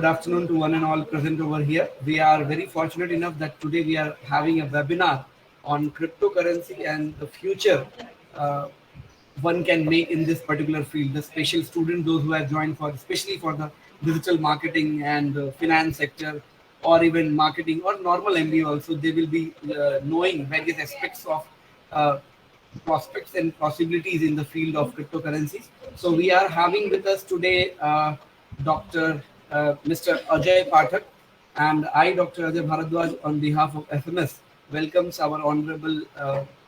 good afternoon to one and all present over here. We are very fortunate enough that today we are having a webinar on cryptocurrency and the future uh, one can make in this particular field. The special students, those who have joined for, especially for the digital marketing and finance sector, or even marketing or normal MBA also, they will be knowing various aspects of uh, prospects and possibilities in the field of cryptocurrencies. So we are having with us today Dr. Mr. Ajay Pathak, and I, Dr. Ajay Bharadwaj, on behalf of FMS, welcomes our honorable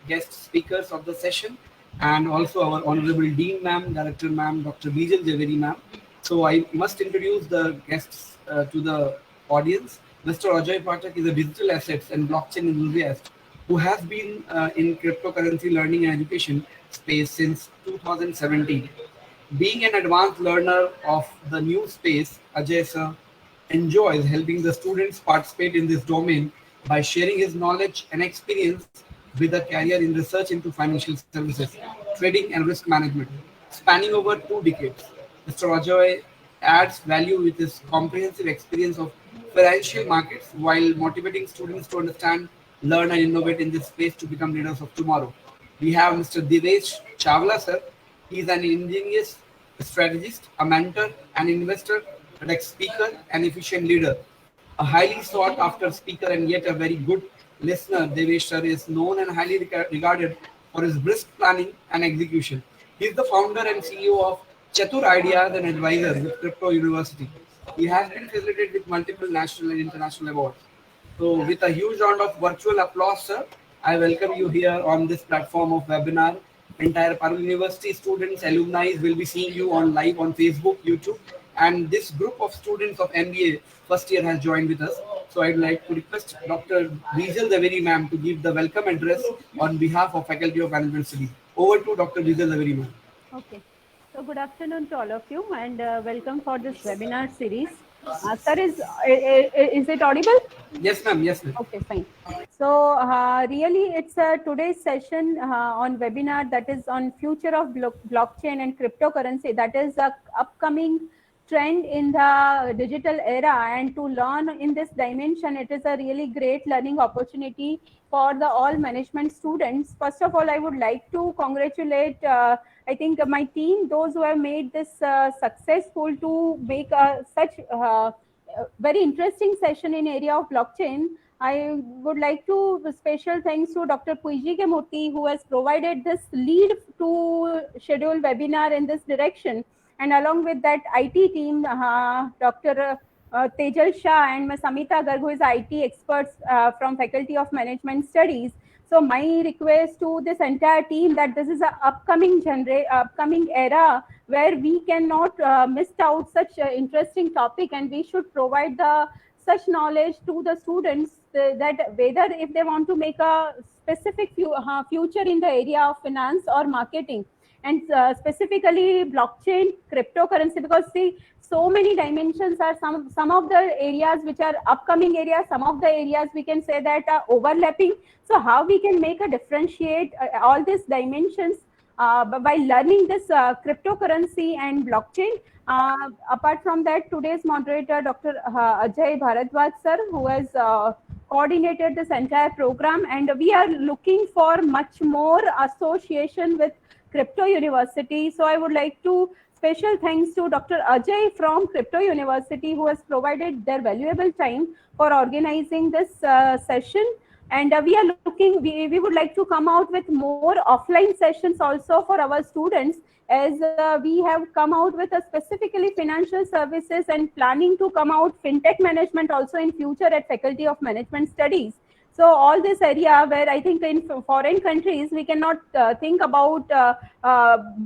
guest speakers of the session, and also our honorable Dean Ma'am, Director Ma'am, Dr. Bijal Javeri Ma'am. So I must introduce the guests to the audience. Mr. Ajay Pathak is a digital assets and blockchain enthusiast who has been in cryptocurrency learning and education space since 2017. Being an advanced learner of the new space, Ajay sir enjoys helping the students participate in this domain by sharing his knowledge and experience with a career in research into financial services, trading, and risk management, spanning over 2 decades. Mr. Ajay adds value with his comprehensive experience of financial markets while motivating students to understand, learn, and innovate in this space to become leaders of tomorrow. We have Mr. Divesh Chawla, sir. He is an ingenious strategist, a mentor, an investor, a tech speaker, an efficient leader, a highly sought after speaker, and yet a very good listener. Devesh sir is known and highly regarded for his brisk planning and execution. He is the founder and CEO of Chatur Ideas and advisor with Crypto University. He has been facilitated with multiple national and international awards. So, with a huge round of virtual applause, sir, I welcome you here on this platform of webinar. Entire Parul University students, alumni will be seeing you on live on Facebook, YouTube, and this group of students of MBA first year has joined with us. So, I'd like to request Dr. Bijal Zaveri ma'am to give the welcome address on behalf of Faculty of Management Studies. Over to Dr. Bijal Zaveri ma'am. Okay. So good afternoon to all of you and welcome for this webinar series. Sir, is it audible? Yes, ma'am. Yes, ma'am. Okay, fine. So really it's today's session on webinar that is on future of blockchain and cryptocurrency. That is the upcoming trend in the digital era, and to learn in this dimension, it is a really great learning opportunity for the all management students. First of all, I would like to congratulate I think my team, those who have made this successful to make such very interesting session in area of blockchain. I would like to special thanks to Dr. Puiji Murthy, who has provided this lead to schedule webinar in this direction. And along with that IT team, Dr. Tejal Shah and Ms. Amita Garg, who is IT experts from Faculty of Management Studies. So my request to this entire team that this is an upcoming era where we cannot miss out such an interesting topic, and we should provide the such knowledge to the students that whether if they want to make a specific future in the area of finance or marketing, and specifically blockchain, cryptocurrency, because see, so many dimensions are some of the areas which are upcoming areas, some of the areas we can say that are overlapping. So how we can make a differentiate all these dimensions by learning this cryptocurrency and blockchain. Apart from that, today's moderator, Dr. Ajay Bharadwaj sir, who has coordinated this entire program, and we are looking for much more association with Crypto University. So I would like to special thanks to Dr. Ajay from Crypto University, who has provided their valuable time for organizing this session. And we are looking, we would like to come out with more offline sessions also for our students, as we have come out with a specifically financial services and planning to come out fintech management also in future at Faculty of Management Studies. So all this area where I think in foreign countries, we cannot think about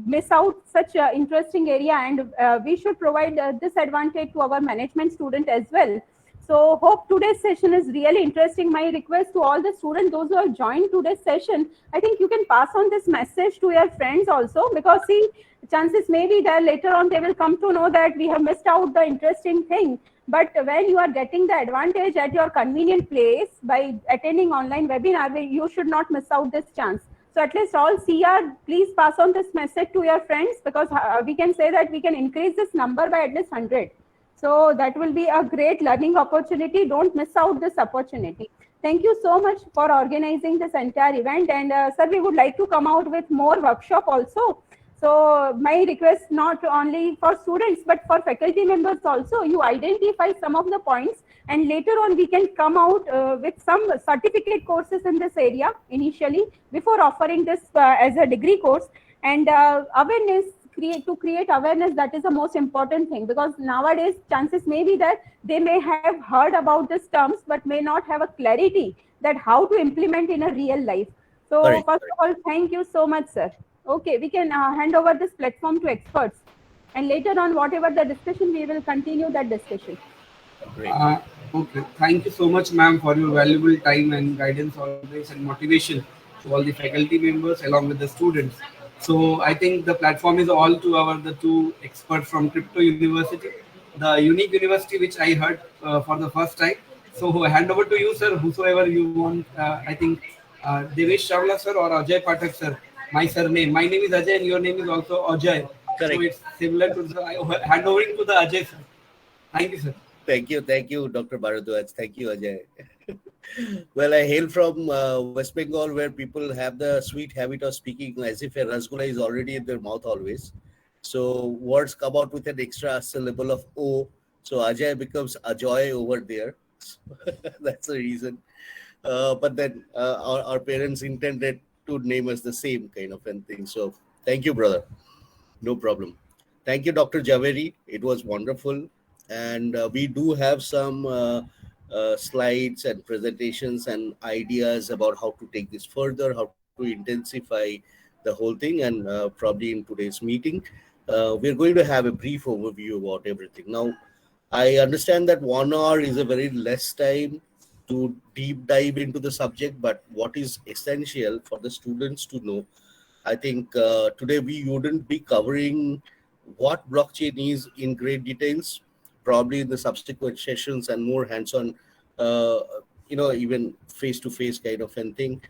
miss out such interesting area, and we should provide this advantage to our management student as well. So hope today's session is really interesting. My request to all the students, those who have joined today's session, I think you can pass on this message to your friends also, because see, chances may be that later on they will come to know that we have missed out the interesting thing. But when you are getting the advantage at your convenient place by attending online webinar, you should not miss out this chance. So at least all CR, please pass on this message to your friends, because we can say that we can increase this number by at least 100. So that will be a great learning opportunity. Don't miss out this opportunity. Thank you so much for organizing this entire event. And sir, we would like to come out with more workshop also. So my request not only for students but for faculty members also, you identify some of the points, and later on we can come out with some certificate courses in this area initially before offering this as a degree course. And awareness, create awareness, that is the most important thing, because nowadays chances may be that they may have heard about these terms but may not have a clarity that how to implement in a real life. So Correct. first of all, thank you so much, sir. Okay, we can hand over this platform to experts, and later on whatever the discussion, we will continue that discussion. Great. Okay, thank you so much, ma'am, for your valuable time and guidance always and motivation to all the faculty members along with the students. So I think the platform is all to the two experts from Crypto University, the unique university which I heard for the first time. So hand over to you, sir, whosoever you want. I think Devesh Chawla, sir, or Ajay Pathak, sir. My surname. My name is Ajay and your name is also Ajay. Correct. So it's similar to the hand overing to the Ajay, sir. Thank you, sir. Thank you, Dr. Bharadwaj. Thank you, Ajay. Well, I hail from West Bengal, where people have the sweet habit of speaking as if a rasgulla is already in their mouth always. So words come out with an extra syllable of O. So Ajay becomes Ajoy over there. That's the reason. But then our parents intended to name us the same kind of thing. So thank you, brother. No problem. Thank you, Dr. Javeri. It was wonderful. And we do have some slides and presentations and ideas about how to take this further, how to intensify the whole thing. And probably in today's meeting, we're going to have a brief overview about everything. Now, I understand that 1 hour is a very less time to deep dive into the subject, but what is essential for the students to know, I think today we wouldn't be covering what blockchain is in great details. Probably in the subsequent sessions and more hands-on, even face-to-face kind of thing,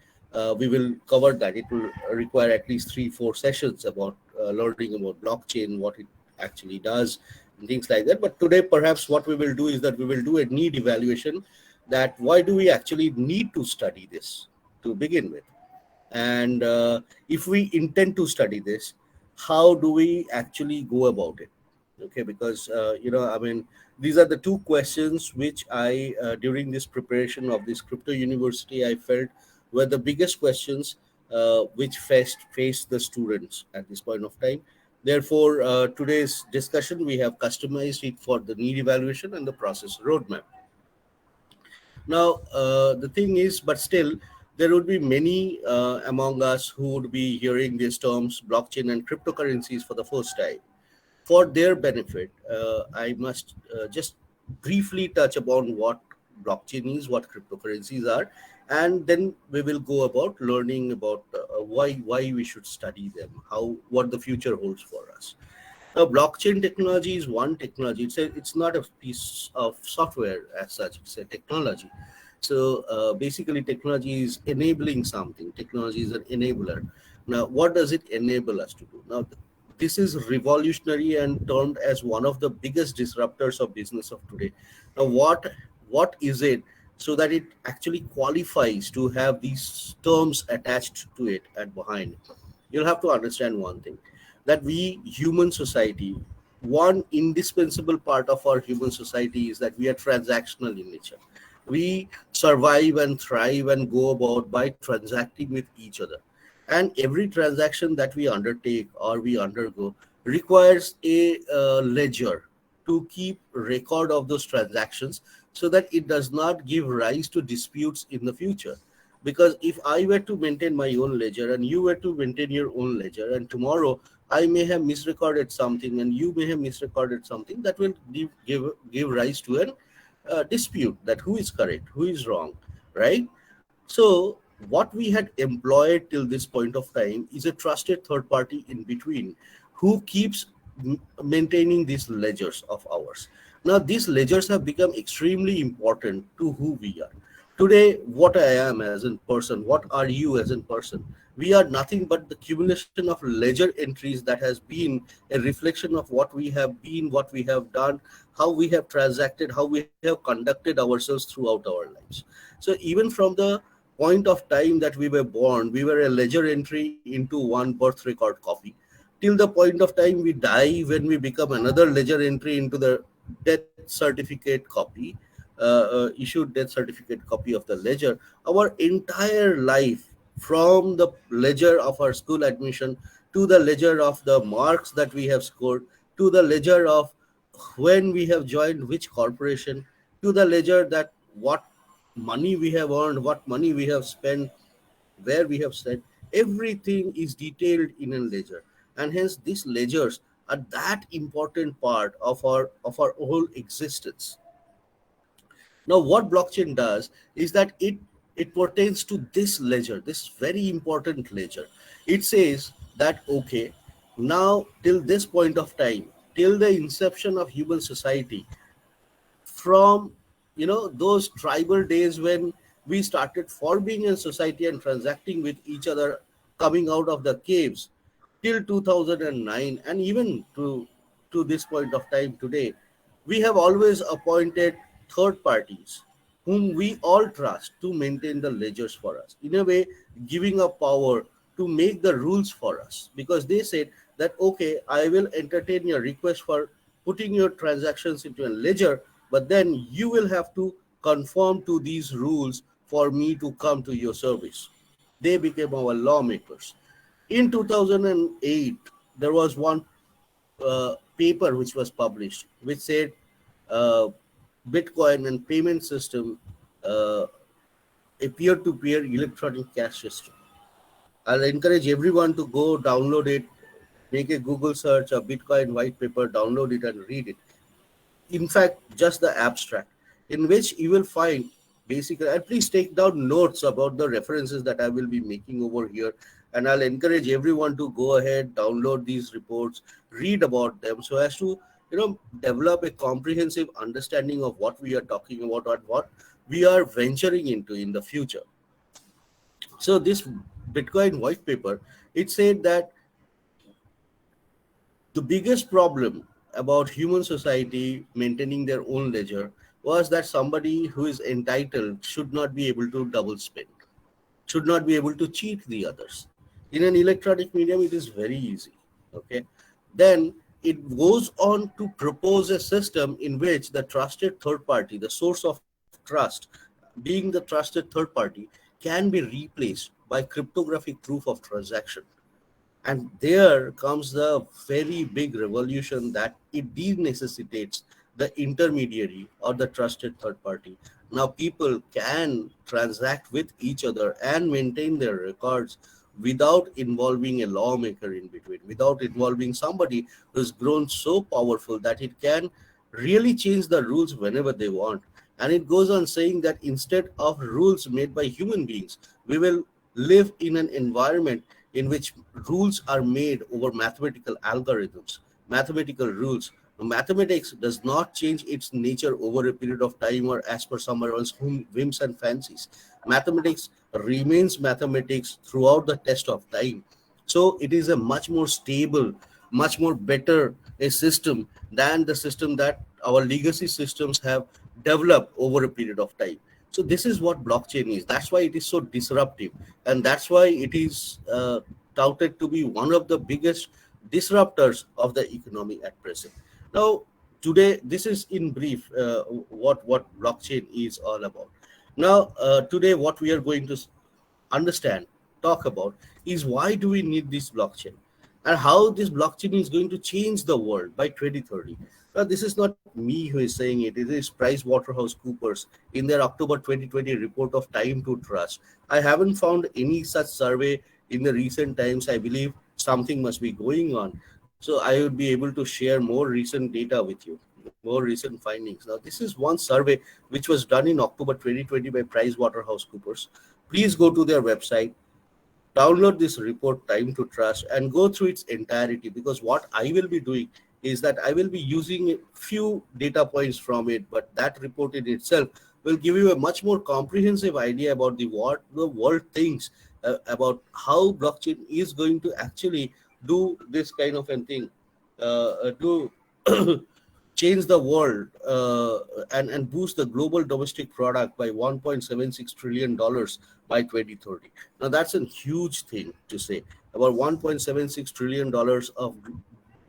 we will cover that. It will require at least 3-4 sessions about learning about blockchain, what it actually does, and things like that. But today, perhaps what we will do is that we will do a need evaluation, that why do we actually need to study this to begin with? And if we intend to study this, how do we actually go about it? Okay, because these are the two questions which I during this preparation of this Crypto University, I felt were the biggest questions which face the students at this point of time. Therefore, today's discussion, we have customized it for the need evaluation and the process roadmap. Now, the thing is, but still, there would be many among us who would be hearing these terms, blockchain and cryptocurrencies, for the first time. For their benefit, I must just briefly touch upon what blockchain is, what cryptocurrencies are, and then we will go about learning about why we should study them, what the future holds for us. Now, blockchain technology is one technology. It's not a piece of software as such. It's a technology. So basically, technology is enabling something. Technology is an enabler. Now, what does it enable us to do? Now, this is revolutionary and termed as one of the biggest disruptors of business of today. Now, what is it, so that it actually qualifies to have these terms attached to it and behind it? You'll have to understand one thing, that we, human society, one indispensable part of our human society is that we are transactional in nature. We survive and thrive and go about by transacting with each other. And every transaction that we undertake or we undergo requires a ledger to keep record of those transactions, so that it does not give rise to disputes in the future. Because if I were to maintain my own ledger and you were to maintain your own ledger, and tomorrow I may have misrecorded something and you may have misrecorded something, that will give rise to a dispute, that who is correct, who is wrong, right? So what we had employed till this point of time is a trusted third party in between, who keeps maintaining these ledgers of ours. Now, these ledgers have become extremely important to who we are, Today, what I am as a person, what are you as a person? We are nothing but the accumulation of ledger entries that has been a reflection of what we have been, what we have done, how we have transacted, how we have conducted ourselves throughout our lives. So even from the point of time that we were born, we were a ledger entry into one birth record copy. Till the point of time we die, when we become another ledger entry into the death certificate copy, issued death certificate copy of the ledger. Our entire life, from the ledger of our school admission to the ledger of the marks that we have scored, to the ledger of when we have joined which corporation, to the ledger that what money we have earned, what money we have spent, where we have spent, everything is detailed in a ledger. And hence these ledgers are that important part of our whole existence. Now, what blockchain does is that it pertains to this ledger, this very important ledger. It says that okay, now till this point of time, till the inception of human society, from those tribal days when we started forming a society and transacting with each other, coming out of the caves, till 2009, and even to this point of time today, we have always appointed third parties whom we all trust to maintain the ledgers for us, in a way giving up power to make the rules for us, because they said that okay, I will entertain your request for putting your transactions into a ledger, but then you will have to conform to these rules for me to come to your service. They became our lawmakers. In 2008, there was one paper which was published which said uh, Bitcoin and payment system, a peer-to-peer electronic cash system. I'll encourage everyone to go download it, make a Google search of Bitcoin white paper, download it and read it. In fact, just the abstract, in which you will find basically, and please take down notes about the references that I will be making over here. And I'll encourage everyone to go ahead, download these reports, read about them, so as to develop a comprehensive understanding of what we are talking about and what we are venturing into in the future. So this Bitcoin white paper, it said that the biggest problem about human society maintaining their own ledger was that somebody who is entitled should not be able to double spend, should not be able to cheat the others. In an electronic medium, it is very easy. Okay. Then it goes on to propose a system in which the trusted third party, the source of trust, being the trusted third party, can be replaced by cryptographic proof of transaction. And there comes the very big revolution that it necessitates the intermediary or the trusted third party. Now people can transact with each other and maintain their records without involving a lawmaker in between, without involving somebody who's grown so powerful that it can really change the rules whenever they want. And it goes on saying that instead of rules made by human beings, we will live in an environment in which rules are made over mathematical algorithms, mathematical rules. Mathematics does not change its nature over a period of time or as per someone else's whims and fancies. Mathematics remains mathematics throughout the test of time. So it is a much more stable, much more better a system than the system that our legacy systems have developed over a period of time. So this is what blockchain is. That's why it is so disruptive, and that's why it is touted to be one of the biggest disruptors of the economy at present. Now, today, this is in brief what blockchain is all about. Now, today, what we are going to understand, talk about, is why do we need this blockchain, and how this blockchain is going to change the world by 2030. Now, this is not me who is saying it. It is PricewaterhouseCoopers in their October 2020 report of Time to Trust. I haven't found any such survey in the recent times. I believe something must be going on. So I would be able to share more recent data with you, more recent findings. Now, this is one survey which was done in October 2020 by PricewaterhouseCoopers. Please go to their website, download this report, Time to Trust, and go through its entirety, because what I will be doing is that I will be using a few data points from it, but that report in itself will give you a much more comprehensive idea about what the world thinks about how blockchain is going to actually do this kind of a thing, to change the world, and boost the global domestic product by $1.76 trillion by 2030. Now, that's a huge thing to say. About $1.76 trillion of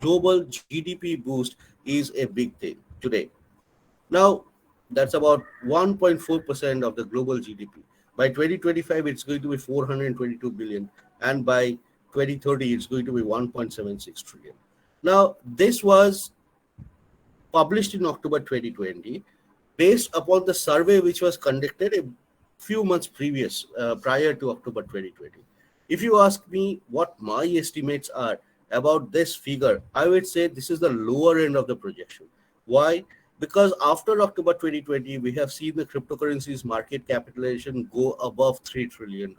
global GDP boost is a big thing today. Now, that's about 1.4% of the global GDP. By 2025, it's going to be 422 billion, and by 2030, it's going to be 1.76 trillion. Now, this was published in October 2020, based upon the survey which was conducted a few months prior to October 2020. If you ask me what my estimates are about this figure, I would say this is the lower end of the projection. Why? Because after October 2020, we have seen the cryptocurrencies market capitalization go above $3 trillion.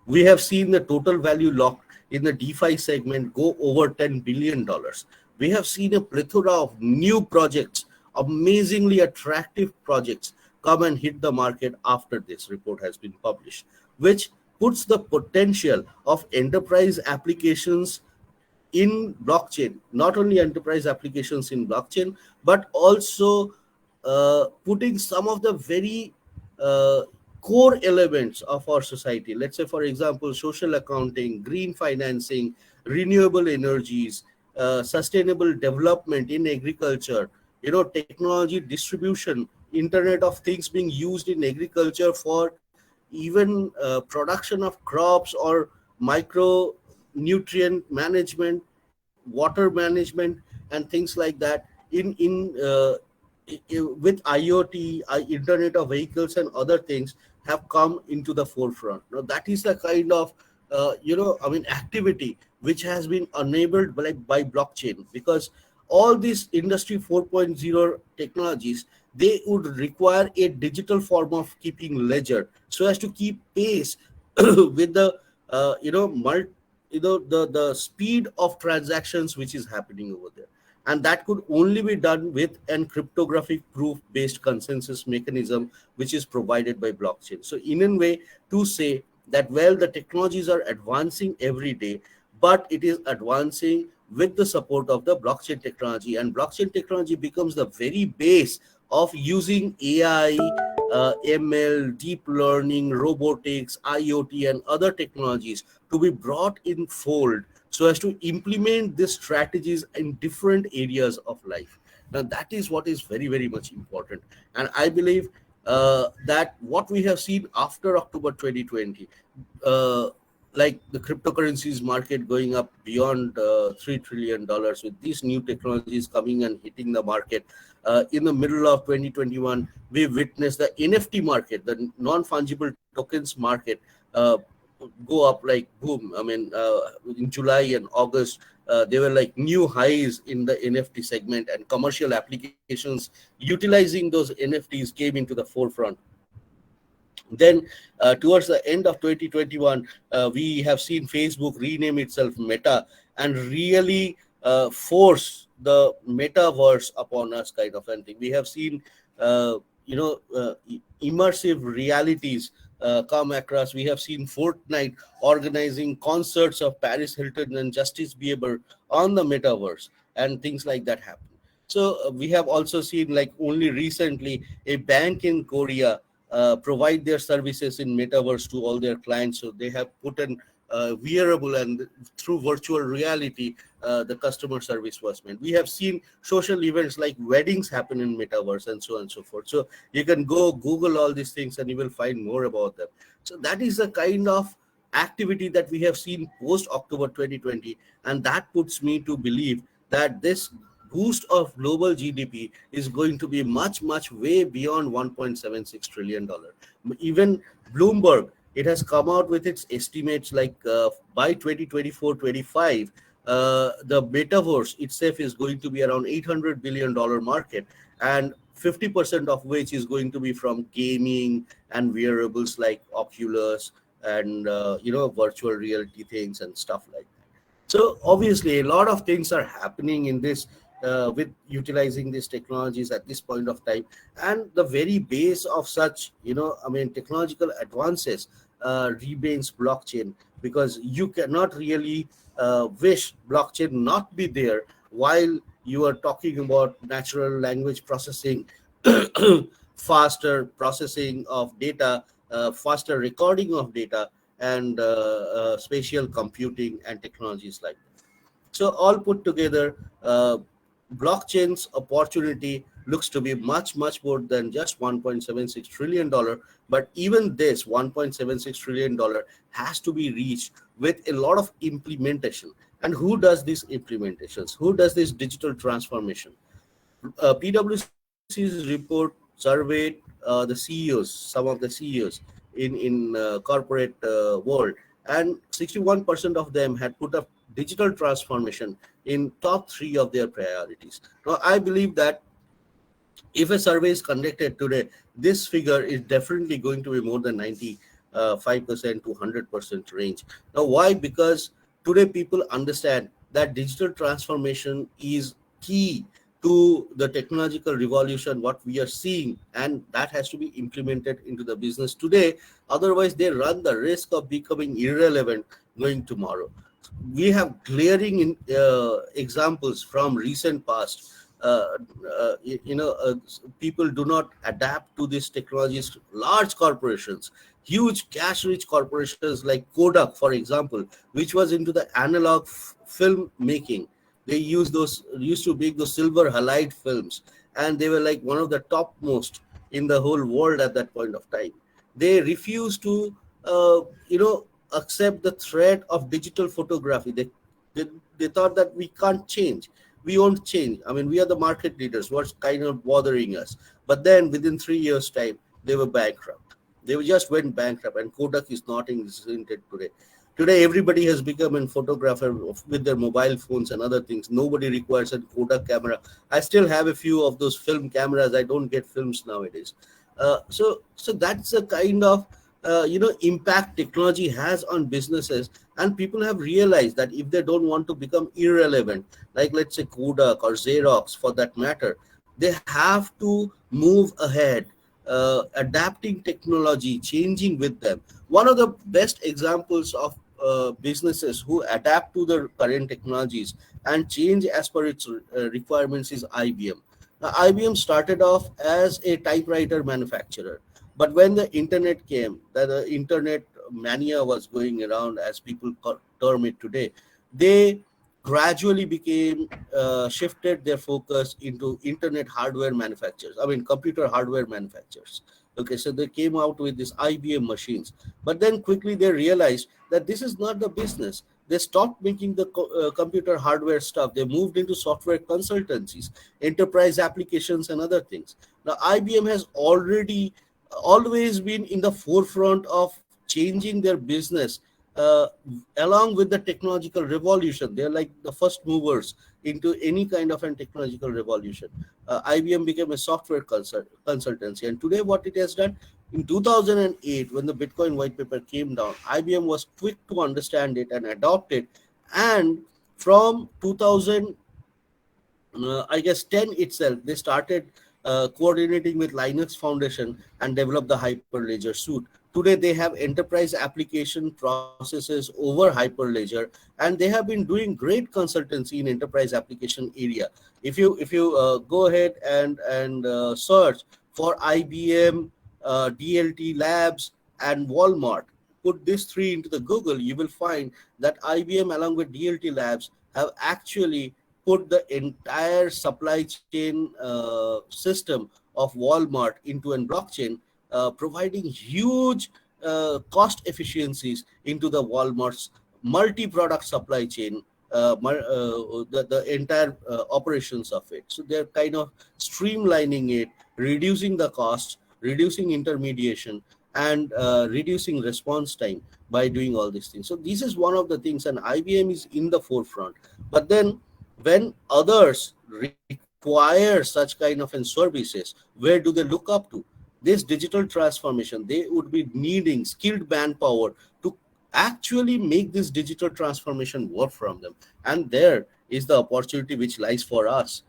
We have seen the total value locked in the DeFi segment go over $10 billion. We have seen a plethora of new projects, amazingly attractive projects, come and hit the market after this report has been published, which puts the potential of enterprise applications in blockchain, not only enterprise applications in blockchain, but also putting some of the very core elements of our society. Let's say, for example, social accounting, green financing, renewable energies, sustainable development in agriculture, technology distribution, Internet of Things being used in agriculture for even production of crops or micronutrient management, water management, and things like that with IoT, Internet of Vehicles, and other things have come into the forefront. Now, that is the kind of activity which has been enabled by blockchain, because all these industry 4.0 technologies, they would require a digital form of keeping ledger so as to keep pace with the the speed of transactions which is happening over there. And that could only be done with an cryptographic proof based consensus mechanism which is provided by blockchain. So in a way, to say that, well, the technologies are advancing every day, but it is advancing with the support of the blockchain technology, and blockchain technology becomes the very base of using AI, ML, deep learning, robotics, IoT, and other technologies to be brought in fold so as to implement these strategies in different areas of life. Now, that is what is very, very much important. And I believe that what we have seen after October 2020, like the cryptocurrencies market going up beyond $3 trillion with these new technologies coming and hitting the market. In the middle of 2021, we witnessed the NFT market, the non-fungible tokens market, go up like boom. I mean, in July and August, they were like new highs in the NFT segment, and commercial applications utilizing those NFTs came into the forefront. Then towards the end of 2021, we have seen Facebook rename itself Meta and really force the metaverse upon us, kind of thing. We have seen immersive realities come across. We have seen Fortnite organizing concerts of Paris Hilton and Justice Bieber on the metaverse, and things like that happen. So we have also seen, like only recently, a bank in Korea provide their services in metaverse to all their clients. So they have put an wearable, and through virtual reality, the customer service was made. We have seen social events like weddings happen in metaverse, and so on and so forth. So you can go Google all these things and you will find more about them. So that is the kind of activity that we have seen post October 2020, and that puts me to believe that this boost of global GDP is going to be much, much way beyond $1.76 trillion. Even Bloomberg, it has come out with its estimates like by 2024-25, the metaverse itself is going to be around $800 billion market, and 50% of which is going to be from gaming and wearables like Oculus and virtual reality things and stuff like that. So obviously a lot of things are happening in this with utilizing these technologies at this point of time. And the very base of such, technological advances remains blockchain, because you cannot really wish blockchain not be there while you are talking about natural language processing, faster processing of data, faster recording of data, and spatial computing and technologies like that. So all put together, blockchain's opportunity looks to be much, much more than just $1.76 trillion. But even this $1.76 trillion has to be reached with a lot of implementation. And who does these implementations? Who does this digital transformation? PwC's report surveyed the CEOs, some of the CEOs in corporate world, and 61% of them had put up digital transformation in top 3 of their priorities. Now, I believe that if a survey is conducted today, this figure is definitely going to be more than 95% to 100% range. Now, why? Because today people understand that digital transformation is key to the technological revolution what we are seeing, and that has to be implemented into the business today. Otherwise, they run the risk of becoming irrelevant going tomorrow. We have glaring examples from recent past. People do not adapt to these technologies. Large corporations, huge cash-rich corporations like Kodak, for example, which was into the analog film making. They used to make those silver halide films, and they were like one of the topmost in the whole world at that point of time. They refused to, accept the threat of digital photography. They thought that we can't change. We won't change. I mean, we are the market leaders. What's kind of bothering us? But then within 3 years' time, they were bankrupt. They just went bankrupt, and Kodak is not existed today. Today, everybody has become a photographer with their mobile phones and other things. Nobody requires a Kodak camera. I still have a few of those film cameras. I don't get films nowadays. So that's the kind of impact technology has on businesses, and people have realized that if they don't want to become irrelevant, like let's say Kodak or Xerox for that matter, they have to move ahead, adapting technology, changing with them. One of the best examples of businesses who adapt to the current technologies and change as per its requirements is IBM. Now, IBM started off as a typewriter manufacturer, but when the internet came, the internet mania was going around, as people term it today, they gradually became shifted their focus into internet hardware manufacturers. I mean, computer hardware manufacturers. Okay, so they came out with these IBM machines, but then quickly they realized that this is not the business. They stopped making the computer hardware stuff. They moved into software consultancies, enterprise applications, and other things. Now, IBM has always been in the forefront of changing their business along with the technological revolution. They're like the first movers into any kind of a technological revolution. IBM became a software consultancy, and today what it has done, in 2008, when the Bitcoin white paper came down, IBM was quick to understand it and adopt it. And from 2010 itself, they started coordinating with Linux Foundation and developed the Hyperledger suite. Today, they have enterprise application processes over Hyperledger, and they have been doing great consultancy in enterprise application area. If you go ahead and search for IBM, DLT Labs, and Walmart, put these 3 into the Google, you will find that IBM along with DLT Labs have actually put the entire supply chain system of Walmart into a blockchain, providing huge cost efficiencies into the Walmart's multi-product supply chain, the entire operations of it. So they're kind of streamlining it, reducing the costs, reducing intermediation, and reducing response time by doing all these things. So this is one of the things, and IBM is in the forefront. But then when others require such kind of services, where do they look up to? This digital transformation, they would be needing skilled manpower to actually make this digital transformation work from them. And there is the opportunity which lies for us.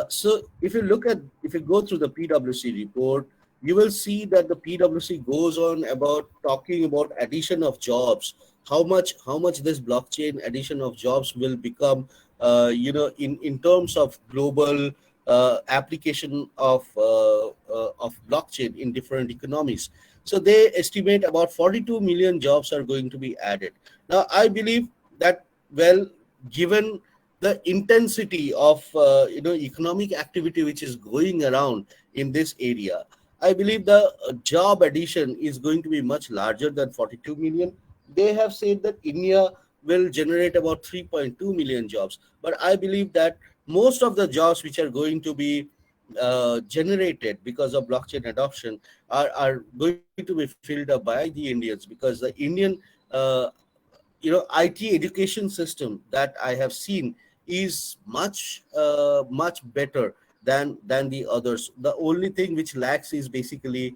So if you go through the PwC report, you will see that the PwC goes on about talking about addition of jobs, how much this blockchain addition of jobs will become, in terms of global application of blockchain in different economies. So they estimate about 42 million jobs are going to be added. Now I believe that, well, given the intensity of economic activity which is going around in this area, I believe the job addition is going to be much larger than 42 million. They have said that India will generate about 3.2 million jobs, but I believe that most of the jobs which are going to be generated because of blockchain adoption are going to be filled up by the Indians, because the Indian uh, IT education system that I have seen is much better than the others. The only thing which lacks is basically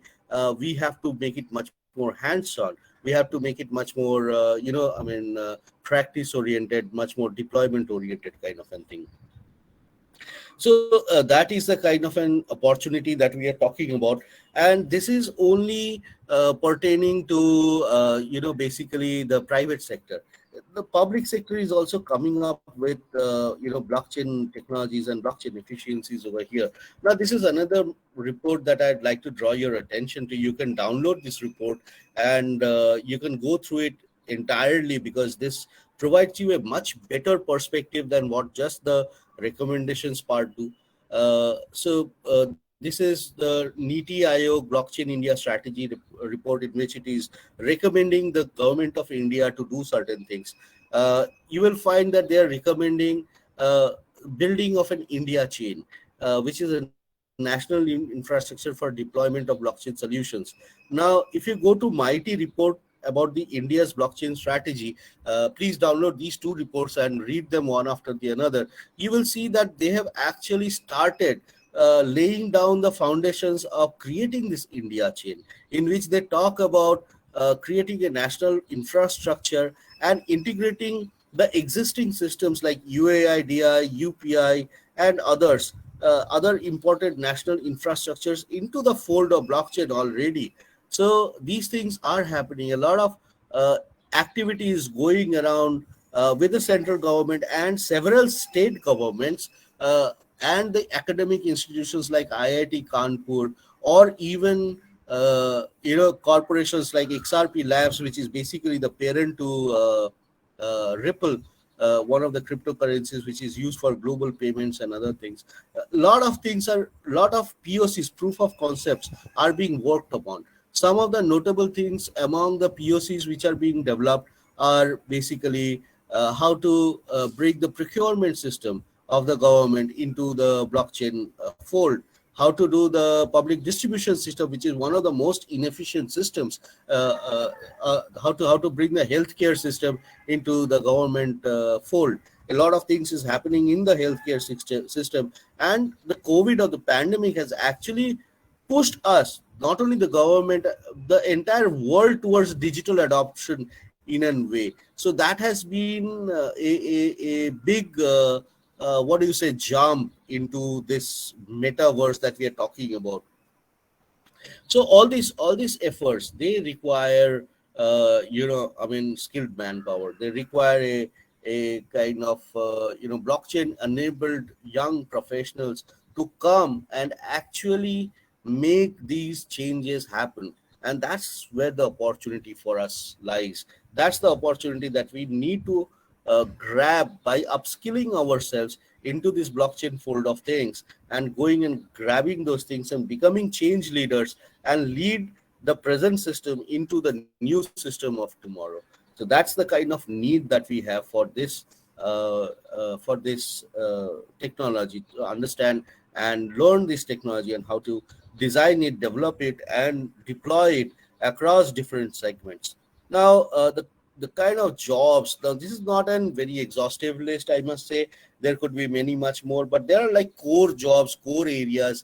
we have to make it much more hands-on. We have to make it much more practice oriented, much more deployment oriented kind of a thing. So that is the kind of an opportunity that we are talking about, and this is only pertaining to basically the private sector. The public sector is also coming up with blockchain technologies and blockchain efficiencies over here. Now this is another report that I'd like to draw your attention to. You can download this report, and you can go through it entirely, because this provides you a much better perspective than what just the recommendations part do. This is the NITI Aayog Blockchain India Strategy report, in which it is recommending the government of India to do certain things. You will find that they are recommending building of an India chain, which is a national infrastructure for deployment of blockchain solutions. Now, if you go to MITI report about the India's blockchain strategy, please download these two reports and read them one after the another. You will see that they have actually started laying down the foundations of creating this India chain, in which they talk about creating a national infrastructure and integrating the existing systems like UAIDI, UPI, and other important national infrastructures into the fold of blockchain already. So these things are happening. A lot of activities going around with the central government and several state governments, and the academic institutions like IIT Kanpur, or even corporations like XRP Labs, which is basically the parent to Ripple, one of the cryptocurrencies which is used for global payments and other things. A lot of POCs, proof of concepts, are being worked upon. Some of the notable things among the POCs which are being developed are basically how to bring the procurement system of the government into the blockchain fold, how to do the public distribution system, which is one of the most inefficient systems, how to bring the healthcare system into the government fold. A lot of things is happening in the healthcare system, and the COVID or the pandemic has actually pushed us, not only the government, the entire world, towards digital adoption in a way. So that has been a big jump into this metaverse that we are talking about. So all these efforts, they require skilled manpower. They require a kind of blockchain enabled young professionals to come and actually make these changes happen. And that's where the opportunity for us lies. That's the opportunity that we need to grab by upskilling ourselves into this blockchain fold of things, and going and grabbing those things and becoming change leaders and lead the present system into the new system of tomorrow. So that's the kind of need that we have for this technology, to understand and learn this technology, and how to design it, develop it, and deploy it across different segments. Now, the kind of jobs, now this is not a very exhaustive list, I must say. There could be many much more, but there are like core jobs, core areas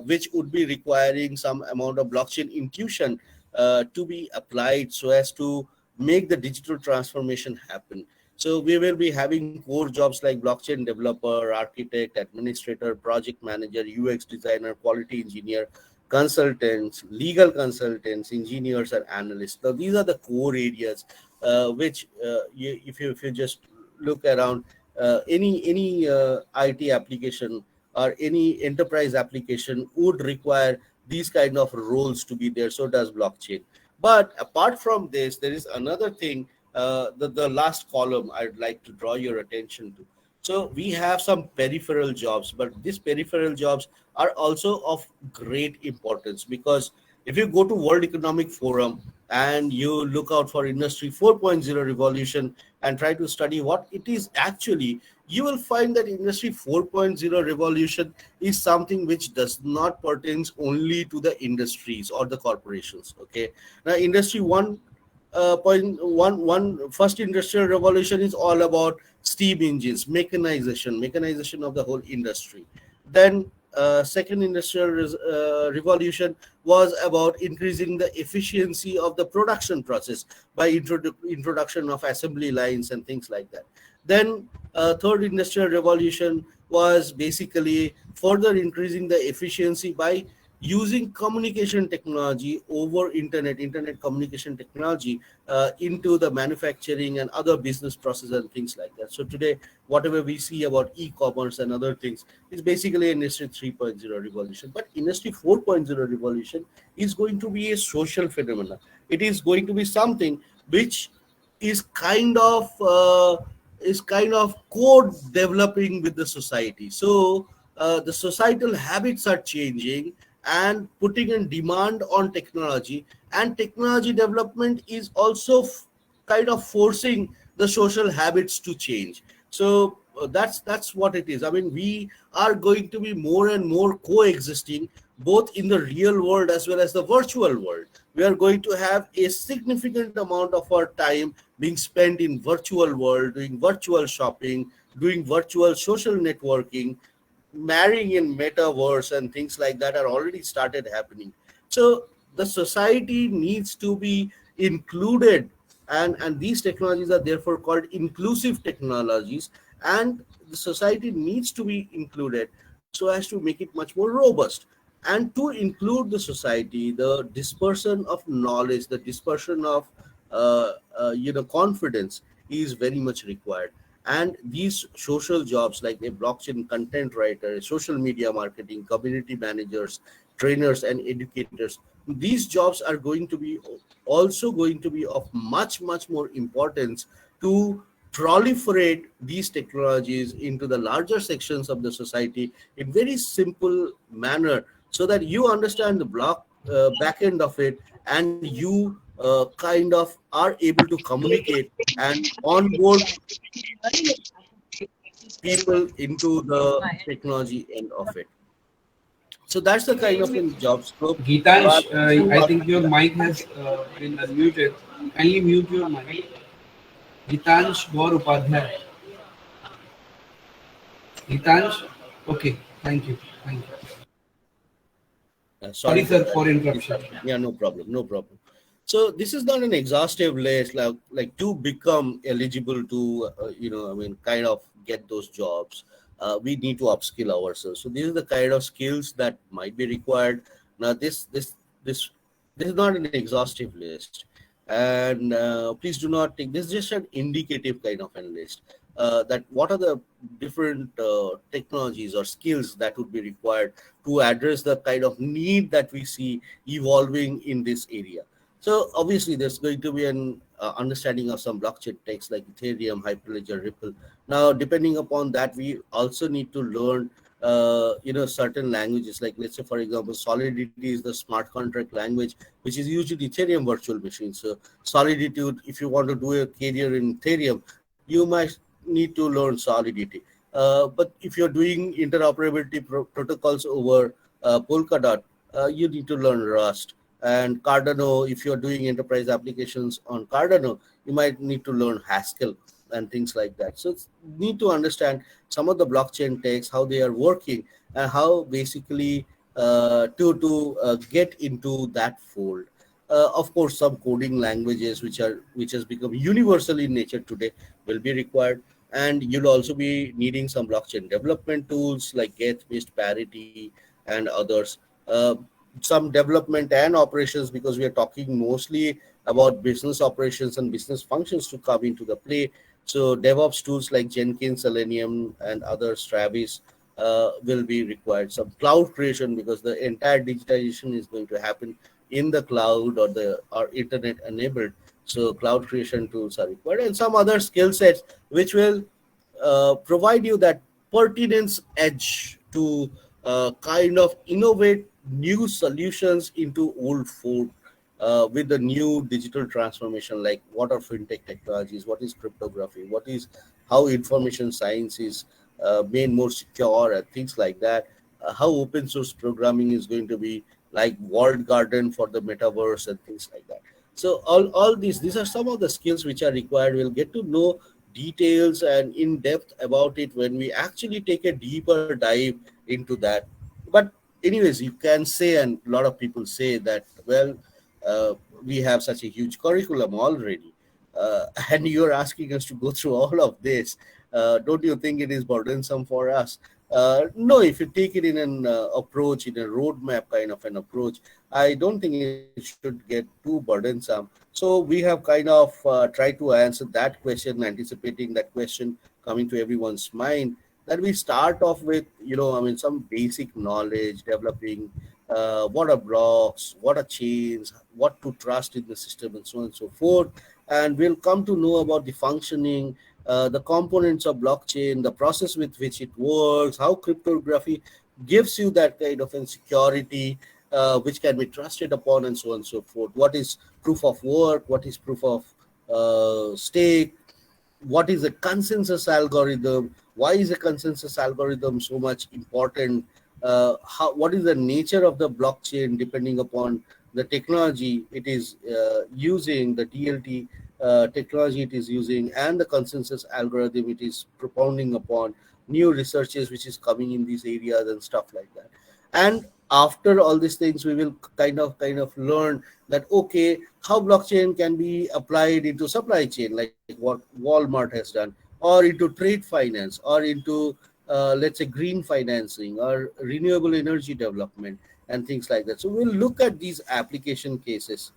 which would be requiring some amount of blockchain intuition to be applied so as to make the digital transformation happen. So we will be having core jobs like blockchain developer, architect, administrator, project manager, UX designer, quality engineer, consultants, legal consultants, engineers, and analysts. Now these are the core areas which, if you just look around, any IT application or any enterprise application would require these kind of roles to be there. So does blockchain. But apart from this, there is another thing, the last column I'd like to draw your attention to. So we have some peripheral jobs, but these peripheral jobs are also of great importance, because if you go to World Economic Forum and you look out for Industry 4.0 revolution and try to study what it is actually, you will find that Industry 4.0 revolution is something which does not pertains only to the industries or the corporations. Okay, now Industry 1.11 first industrial revolution is all about steam engines, mechanization of the whole industry. Then second industrial revolution was about increasing the efficiency of the production process by introduction of assembly lines and things like that. Then third industrial revolution was basically further increasing the efficiency by using communication technology over internet communication technology into the manufacturing and other business processes and things like that. So today, whatever we see about e-commerce and other things is basically Industry 3.0 revolution. But Industry 4.0 revolution is going to be a social phenomenon. It is going to be something which is kind of code developing with the society. So the societal habits are changing and putting in demand on technology, and technology development is also kind of forcing the social habits to change. So that's what it is. I mean, we are going to be more and more coexisting both in the real world as well as the virtual world. We are going to have a significant amount of our time being spent in virtual world, doing virtual shopping, doing virtual social networking, marrying in metaverse, and things like that are already started happening. So the society needs to be included, and these technologies are therefore called inclusive technologies, and the society needs to be included so as to make it much more robust. And to include the society, the dispersion of knowledge, the dispersion of confidence is very much required. And these social jobs like a blockchain content writer, social media marketing, community managers, trainers, and educators, these jobs are going to be also going to be of much more importance to proliferate these technologies into the larger sections of the society in very simple manner, so that you understand the back end of it, and you kind of are able to communicate and onboard people into the technology end of it. So that's the kind of job scope. Gitansh, I think your mic has been unmuted. Kindly mute your mic. Gitansh Gaur Upadhyay. Gitansh, okay, thank you. Sorry, sir, for interruption. Yeah, no problem. So this is not an exhaustive list, like to become eligible to, kind of get those jobs. We need to upskill ourselves. So these are the kind of skills that might be required. Now, this is not an exhaustive list, and please do not take this is just an indicative kind of a list. That what are the different technologies or skills that would be required to address the kind of need that we see evolving in this area. So obviously there's going to be an understanding of some blockchain techs like Ethereum, Hyperledger, Ripple. Now, depending upon that, we also need to learn certain languages, like let's say, for example, Solidity is the smart contract language, which is used in Ethereum virtual machines. So Solidity, if you want to do a career in Ethereum, you might need to learn Solidity. But if you're doing interoperability protocols over Polkadot, you need to learn Rust. And Cardano, if you're doing enterprise applications on Cardano, you might need to learn Haskell and things like that. So you need to understand some of the blockchain techs, how they are working, and how basically to get into that fold. Of course, some coding languages which has become universal in nature today will be required, and you'll also be needing some blockchain development tools like Geth, Mist, Parity, and others. Some development and operations, because we are talking mostly about business operations and business functions to come into the play. So DevOps tools like Jenkins, Selenium, and others, Travis, will be required. Some cloud creation, because the entire digitization is going to happen in the cloud or internet enabled. So cloud creation tools are required, and some other skill sets which will provide you that pertinence edge to kind of innovate new solutions into old food with the new digital transformation, like what are fintech technologies, what is cryptography, what is how information science is made more secure, and things like that. How open source programming is going to be, like walled garden for the metaverse and things like that. So all these are some of the skills which are required. We'll get to know details and in depth about it when we actually take a deeper dive into that. But anyways, you can say, and a lot of people say that, well, uh, we have such a huge curriculum already, and you're asking us to go through all of this. Don't you think it is burdensome for us? No, if you take it in an approach, in a roadmap kind of an approach, I don't think it should get too burdensome. So we have kind of tried to answer that question, anticipating that question coming to everyone's mind. That we start off with, some basic knowledge, developing what are blocks, what are chains, what to trust in the system, and so on and so forth. And we'll come to know about the functioning, the components of blockchain, the process with which it works, how cryptography gives you that kind of insecurity, which can be trusted upon, and so on and so forth. What is proof of work? What is proof of stake? What is a consensus algorithm? Why is a consensus algorithm so much important? What is the nature of the blockchain depending upon the technology it is using, the DLT technology it is using, and the consensus algorithm it is propounding upon, new researches which is coming in these areas and stuff like that. And after all these things, we will kind of learn that, okay, how blockchain can be applied into supply chain, like what Walmart has done, or into trade finance, or into let's say green financing or renewable energy development and things like that. So we'll look at these application cases.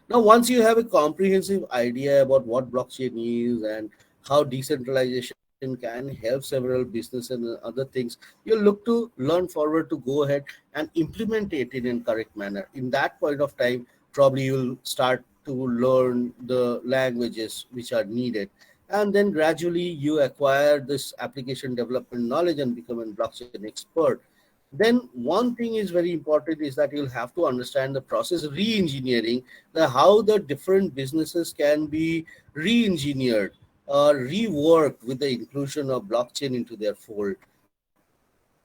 Now, once you have a comprehensive idea about what blockchain is and how decentralization can help several business and other things, you look to learn forward to go ahead and implement it in a correct manner. In that point of time, probably you'll start to learn the languages which are needed. And then gradually you acquire this application development knowledge and become a blockchain expert. Then one thing is very important is that you'll have to understand the process re-engineering, how the different businesses can be re-engineered or reworked with the inclusion of blockchain into their fold.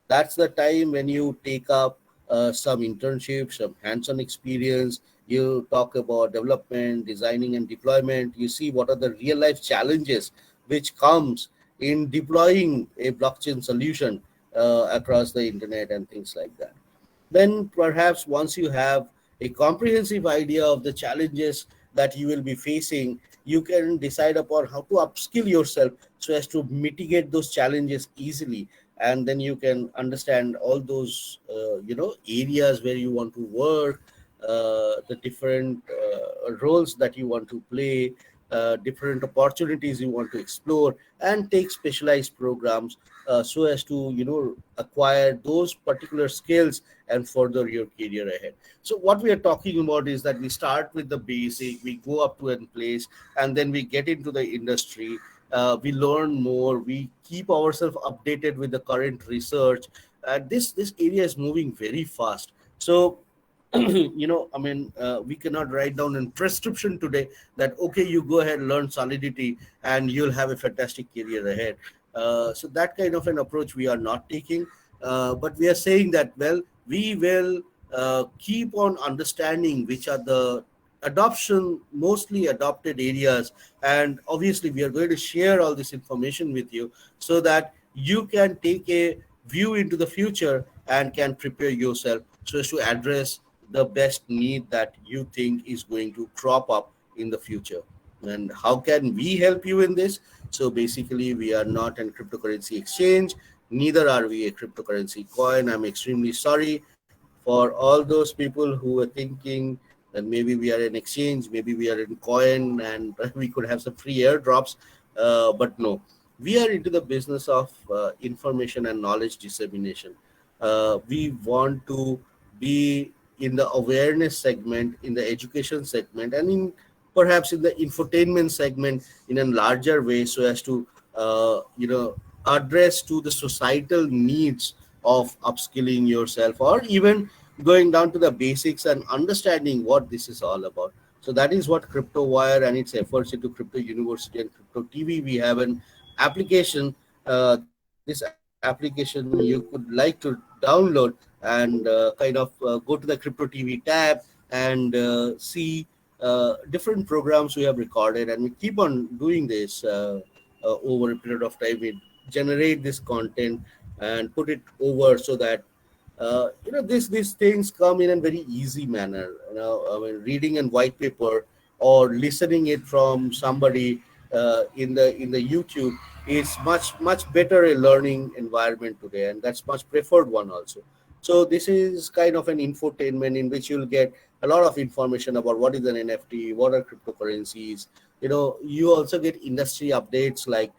That's the time when you take up some internships, some hands-on experience. You talk about development, designing, and deployment. You see what are the real-life challenges which comes in deploying a blockchain solution across the internet and things like that. Then perhaps once you have a comprehensive idea of the challenges that you will be facing, you can decide upon how to upskill yourself so as to mitigate those challenges easily. And then you can understand all those areas where you want to work, the different roles that you want to play, different opportunities you want to explore, and take specialized programs so as to acquire those particular skills and further your career ahead. So what we are talking about is that we start with the basic, we go up to a place, and then we get into the industry. We learn more, we keep ourselves updated with the current research. This area is moving very fast. So we cannot write down in prescription today that, okay, you go ahead and learn Solidity and you'll have a fantastic career ahead. So that kind of an approach we are not taking. But we are saying that, well, we will keep on understanding which are the mostly adopted areas. And obviously, we are going to share all this information with you so that you can take a view into the future and can prepare yourself so as to address the best need that you think is going to crop up in the future. And how can we help you in this? So basically, we are not a cryptocurrency exchange, neither are we a cryptocurrency coin. I'm extremely sorry for all those people who are thinking that maybe we are an exchange, maybe we are in coin, and we could have some free airdrops. But no, we are into the business of information and knowledge dissemination. We want to be in the awareness segment, in the education segment, and in perhaps in the infotainment segment in a larger way, so as to address to the societal needs of upskilling yourself, or even going down to the basics and understanding what this is all about. So that is what CryptoWire and its efforts into Crypto University and Crypto TV. We have an application. This application you could like to download and go to the Crypto TV tab and see different programs we have recorded, and we keep on doing this over a period of time. We generate this content and put it over so that these things come in a very easy manner. I mean, reading a white paper or listening it from somebody in the YouTube is much better a learning environment today, and that's much preferred one also. So this is kind of an infotainment in which you'll get a lot of information about what is an NFT, what are cryptocurrencies. You also get industry updates like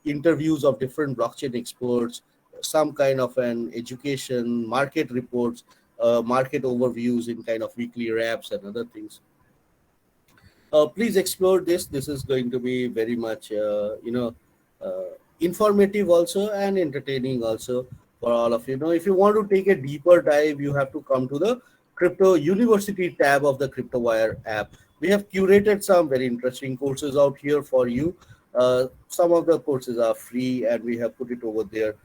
interviews of different blockchain experts, some kind of an education, market reports, market overviews in kind of weekly wraps and other things. Please explore this. This is going to be very much, informative also and entertaining also for all of you. If you want to take a deeper dive, you have to come to the Crypto University tab of the CryptoWire app. We have curated some very interesting courses out here for you. Some of the courses are free, and we have put it over there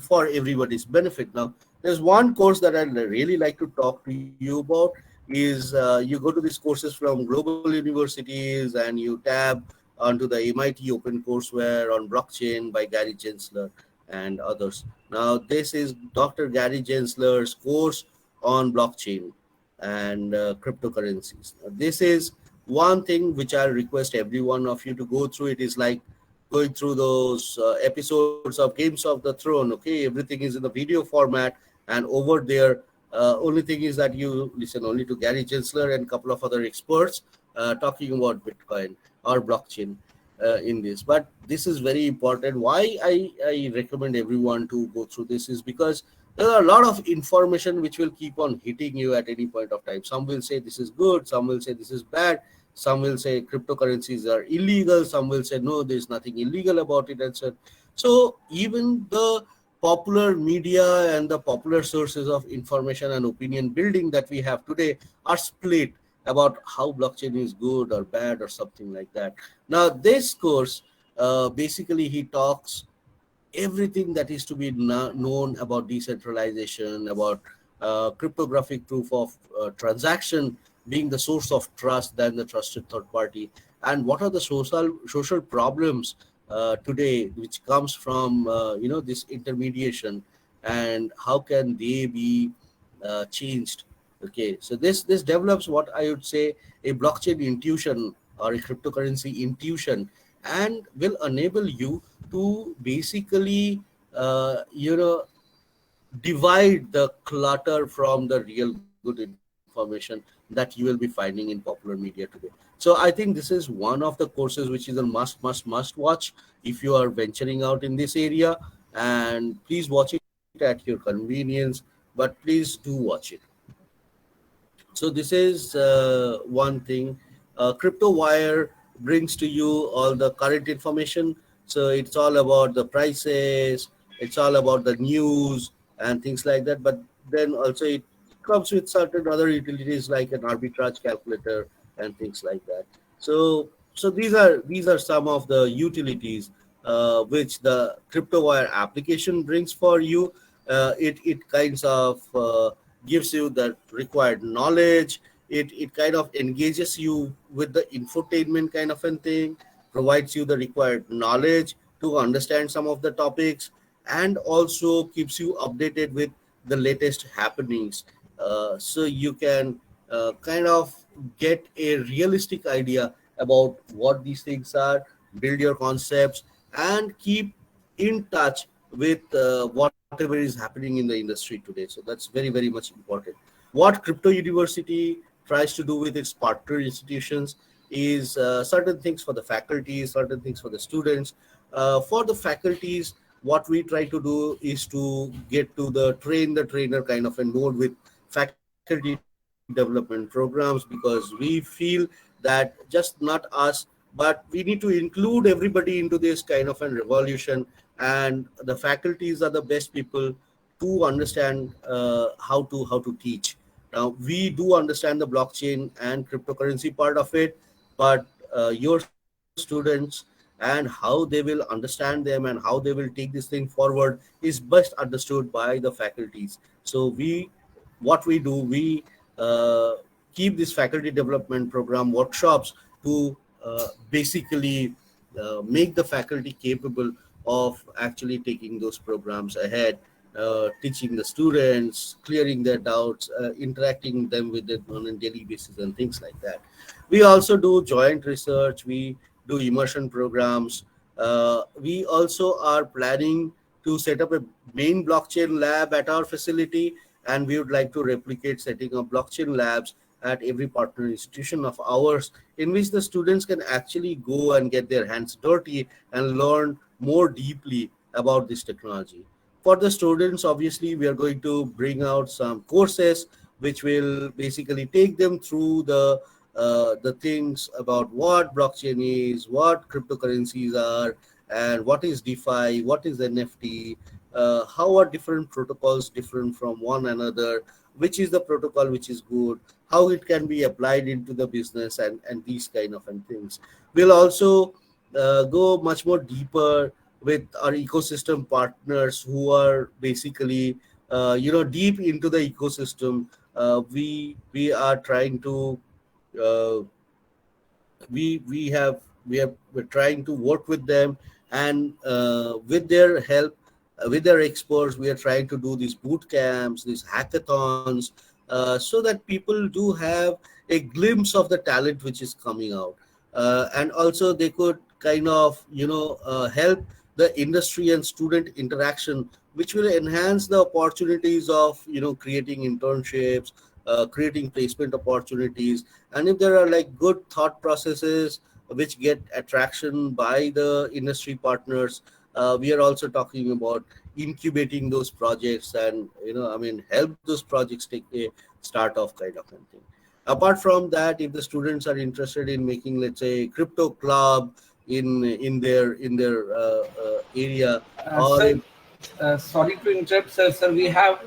for everybody's benefit. Now, there's one course that I'd really like to talk to you about is you go to these courses from global universities and you tab onto the MIT Open Courseware on blockchain by Gary Gensler and others. Now, this is Dr. Gary Gensler's course on blockchain and cryptocurrencies. Now, this is one thing which I request every one of you to go through. It is like going through those episodes of Games of the Throne. Okay, everything is in the video format, and over there, only thing is that you listen only to Gary Gensler and a couple of other experts talking about Bitcoin or blockchain in this. But this is very important. Why I recommend everyone to go through this is because there are a lot of information which will keep on hitting you at any point of time. Some will say this is good, some will say this is bad, some will say cryptocurrencies are illegal, some will say no, there's nothing illegal about it, and so even the popular media and the popular sources of information and opinion building that we have today are split about how blockchain is good or bad or something like that. Now, this course, basically he talks everything that is to be known about decentralization, about cryptographic proof of transaction being the source of trust than the trusted third party, and what are the social problems today which comes from this intermediation, and how can they be changed. Okay, so this develops what I would say a blockchain intuition or a cryptocurrency intuition, and will enable you to basically divide the clutter from the real good information that you will be finding in popular media today. So I think this is one of the courses which is a must watch if you are venturing out in this area, and please watch it at your convenience, but please do watch it. So this is one thing. CryptoWire brings to you all the current information. So it's all about the prices, it's all about the news and things like that. But then also it comes with certain other utilities like an arbitrage calculator and things like that. So these are some of the utilities which the CryptoWire application brings for you. It kinds of gives you the required knowledge. It kind of engages you with the infotainment kind of a thing, provides you the required knowledge to understand some of the topics, and also keeps you updated with the latest happenings so you can kind of get a realistic idea about what these things are, build your concepts, and keep in touch with whatever is happening in the industry today. So that's very, very much important. What Crypto University tries to do with its partner institutions is certain things for the faculty, certain things for the students. For the faculties, what we try to do is to get to the train the trainer kind of a node with faculty development programs, because we feel that just not us, but we need to include everybody into this kind of an revolution, and the faculties are the best people to understand how to teach. Now we do understand the blockchain and cryptocurrency part of it, but your students and how they will understand them and how they will take this thing forward is best understood by the faculties. So what we do, we uh, keep this faculty development program workshops to basically make the faculty capable of actually taking those programs ahead, teaching the students, clearing their doubts, interacting them with them on a daily basis, and things like that. We also do joint research. We do immersion programs. We also are planning to set up a main blockchain lab at our facility, and we would like to replicate setting up blockchain labs at every partner institution of ours, in which the students can actually go and get their hands dirty and learn more deeply about this technology. For the students, obviously, we are going to bring out some courses which will basically take them through the things about what blockchain is, what cryptocurrencies are, and what is DeFi, what is NFT, how are different protocols different from one another, which is the protocol which is good, how it can be applied into the business, and these kind of things. We'll also go much more deeper with our ecosystem partners who are basically deep into the ecosystem. We are trying to uh, we're trying to work with them, and with their help, with their experts, we are trying to do these boot camps, these hackathons, so that people do have a glimpse of the talent which is coming out, and also they could kind of help the industry and student interaction, which will enhance the opportunities of creating internships, creating placement opportunities. And if there are like good thought processes which get attraction by the industry partners, we are also talking about incubating those projects, and help those projects take a start off kind of a thing. Apart from that, if the students are interested in making, let's say, crypto club in their area, or Sir, if sorry to interrupt, sir. Sir, we have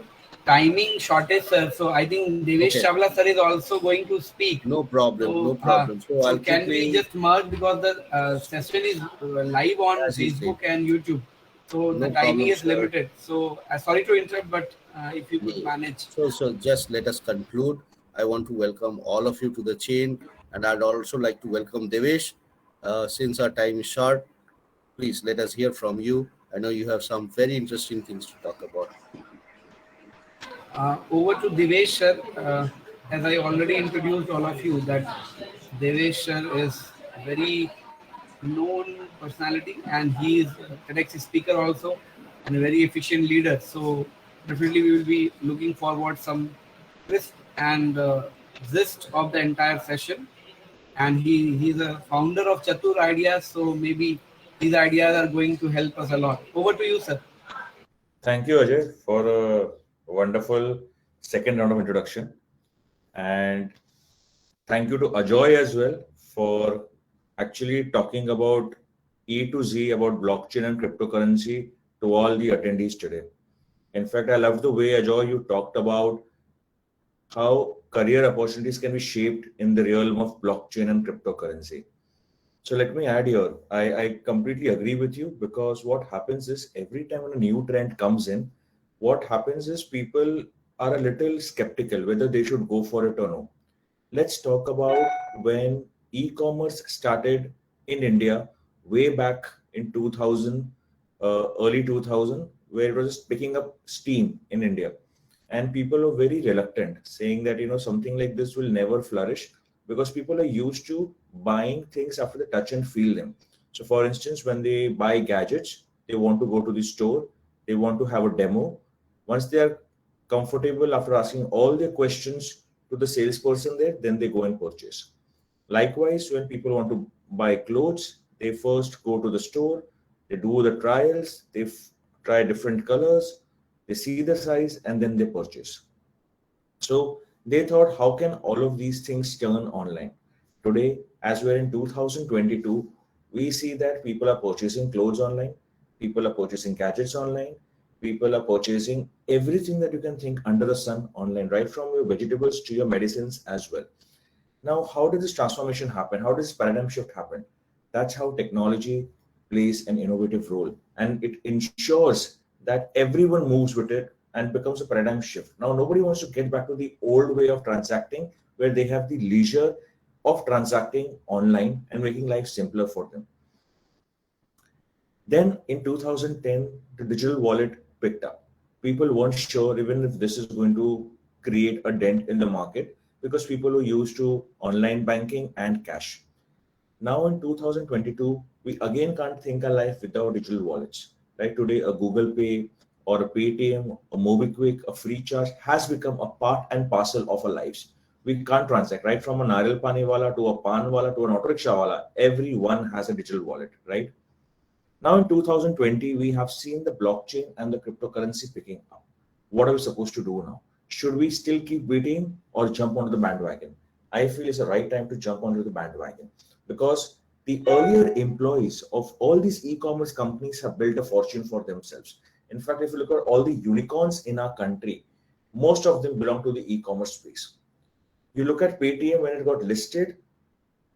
timing shortage, sir. So I think Devesh okay, Chavla, sir, is also going to speak. no problem, no So, problem. So so I'll can we quickly, just merge, because the session is live on as you say, Facebook and YouTube. So the no timing problem, is sir. limited. So sorry to interrupt, but if you could No. manage. So just let us conclude. I want to welcome all of you to the chain, and I'd also like to welcome Devesh. Since our time is short, please let us hear from you. I know you have some very interesting things to talk about. Over to Devesh, sir. As I already introduced all of you, that Devesh sir is very known personality, and he is a TEDx speaker also, and a very efficient leader. So definitely we will be looking forward some twist and gist of the entire session. And he's a founder of Chatur Ideas, so maybe his ideas are going to help us a lot. Over to you, sir. Thank you, Ajay, for a wonderful second round of introduction. And thank you to Ajoy as well for actually talking about E to Z about blockchain and cryptocurrency to all the attendees today. In fact, I love the way, Ajoy, you talked about how career opportunities can be shaped in the realm of blockchain and cryptocurrency. So let me add here, I completely agree with you, because what happens is every time when a new trend comes in, what happens is people are a little skeptical whether they should go for it or no. Let's talk about when e-commerce started in India way back in 2000, early 2000, where it was just picking up steam in India. and people are very reluctant, saying that something like this will never flourish because people are used to buying things after they touch and feel them. So for instance, when they buy gadgets, they want to go to the store, they want to have a demo. Once they are comfortable after asking all their questions to the salesperson there, then they go and purchase. Likewise, when people want to buy clothes, they first go to the store, they do the trials, they try different colors, they see the size, and then they purchase. So they thought, how can all of these things turn online? Today, as we're in 2022, we see that people are purchasing clothes online, people are purchasing gadgets online, people are purchasing everything that you can think under the sun online, right from your vegetables to your medicines as well. Now, how did this transformation happen? How does this paradigm shift happen? That's how technology plays an innovative role, and it ensures that everyone moves with it and becomes a paradigm shift. Now, nobody wants to get back to the old way of transacting where they have the leisure of transacting online and making life simpler for them. Then in 2010, the digital wallet picked up. People weren't sure even if this is going to create a dent in the market because people were used to online banking and cash. Now in 2022, we again can't think our life without digital wallets. Right today, a Google Pay or a Paytm, a MobiKwik, a FreeCharge has become a part and parcel of our lives. We can't transact, right? From a nariyal pani wala to a pan wala to an auto rickshaw wala, everyone has a digital wallet, right? Now in 2020, we have seen the blockchain and the cryptocurrency picking up. What are we supposed to do now? Should we still keep waiting or jump onto the bandwagon? I feel it's the right time to jump onto the bandwagon because the earlier employees of all these e-commerce companies have built a fortune for themselves. In fact, if you look at all the unicorns in our country, most of them belong to the e-commerce space. You look at Paytm when it got listed,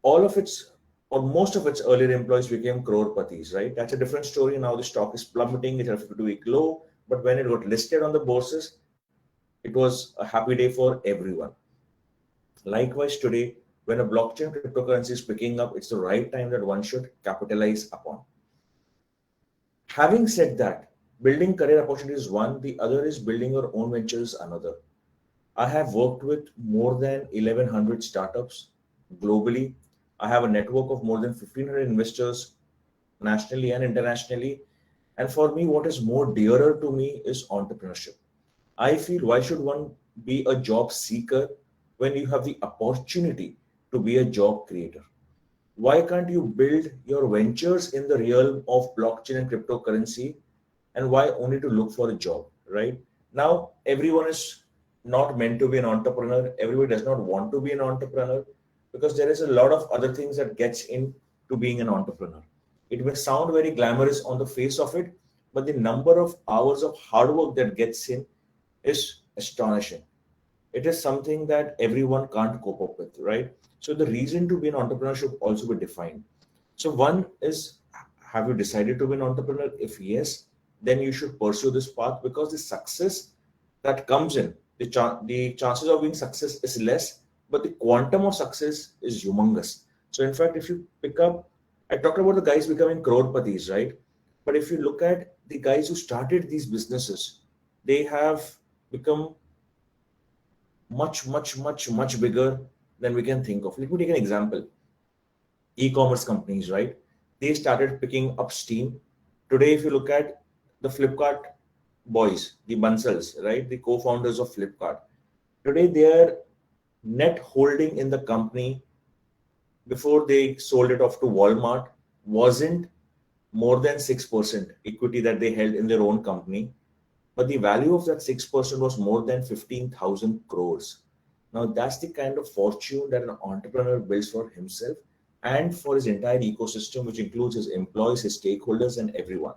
all of its or most of its earlier employees became crore-patis, right? That's a different story. Now the stock is plummeting, it's a 52-week low, but when it got listed on the bourses, it was a happy day for everyone. Likewise, today, when a blockchain cryptocurrency is picking up, it's the right time that one should capitalize upon. Having said that, building career opportunities is one, the other is building your own ventures another. I have worked with more than 1,100 startups globally. I have a network of more than 1,500 investors nationally and internationally. And for me, what is more dearer to me is entrepreneurship. I feel why should one be a job seeker when you have the opportunity to be a job creator? Why can't you build your ventures in the realm of blockchain and cryptocurrency? And why only to look for a job, right? Now, everyone is not meant to be an entrepreneur. Everybody does not want to be an entrepreneur because there is a lot of other things that gets into being an entrepreneur. It may sound very glamorous on the face of it, but the number of hours of hard work that gets in is astonishing. It is something that everyone can't cope up with, right? So the reason to be an entrepreneur should also be defined. So one is, have you decided to be an entrepreneur? If yes, then you should pursue this path because the success that comes in, the chances of being success is less, but the quantum of success is humongous. So in fact, if you pick up, I talked about the guys becoming crore-patis, right? But if you look at the guys who started these businesses, they have become much bigger than we can think of. Let me take an example. E-commerce companies, right? They started picking up steam. Today, if you look at the Flipkart boys, the Bansals, right? The co-founders of Flipkart. Today, their net holding in the company before they sold it off to Walmart wasn't more than 6% equity that they held in their own company. But the value of that 6% was more than 15,000 crores. Now, that's the kind of fortune that an entrepreneur builds for himself and for his entire ecosystem, which includes his employees, his stakeholders, and everyone.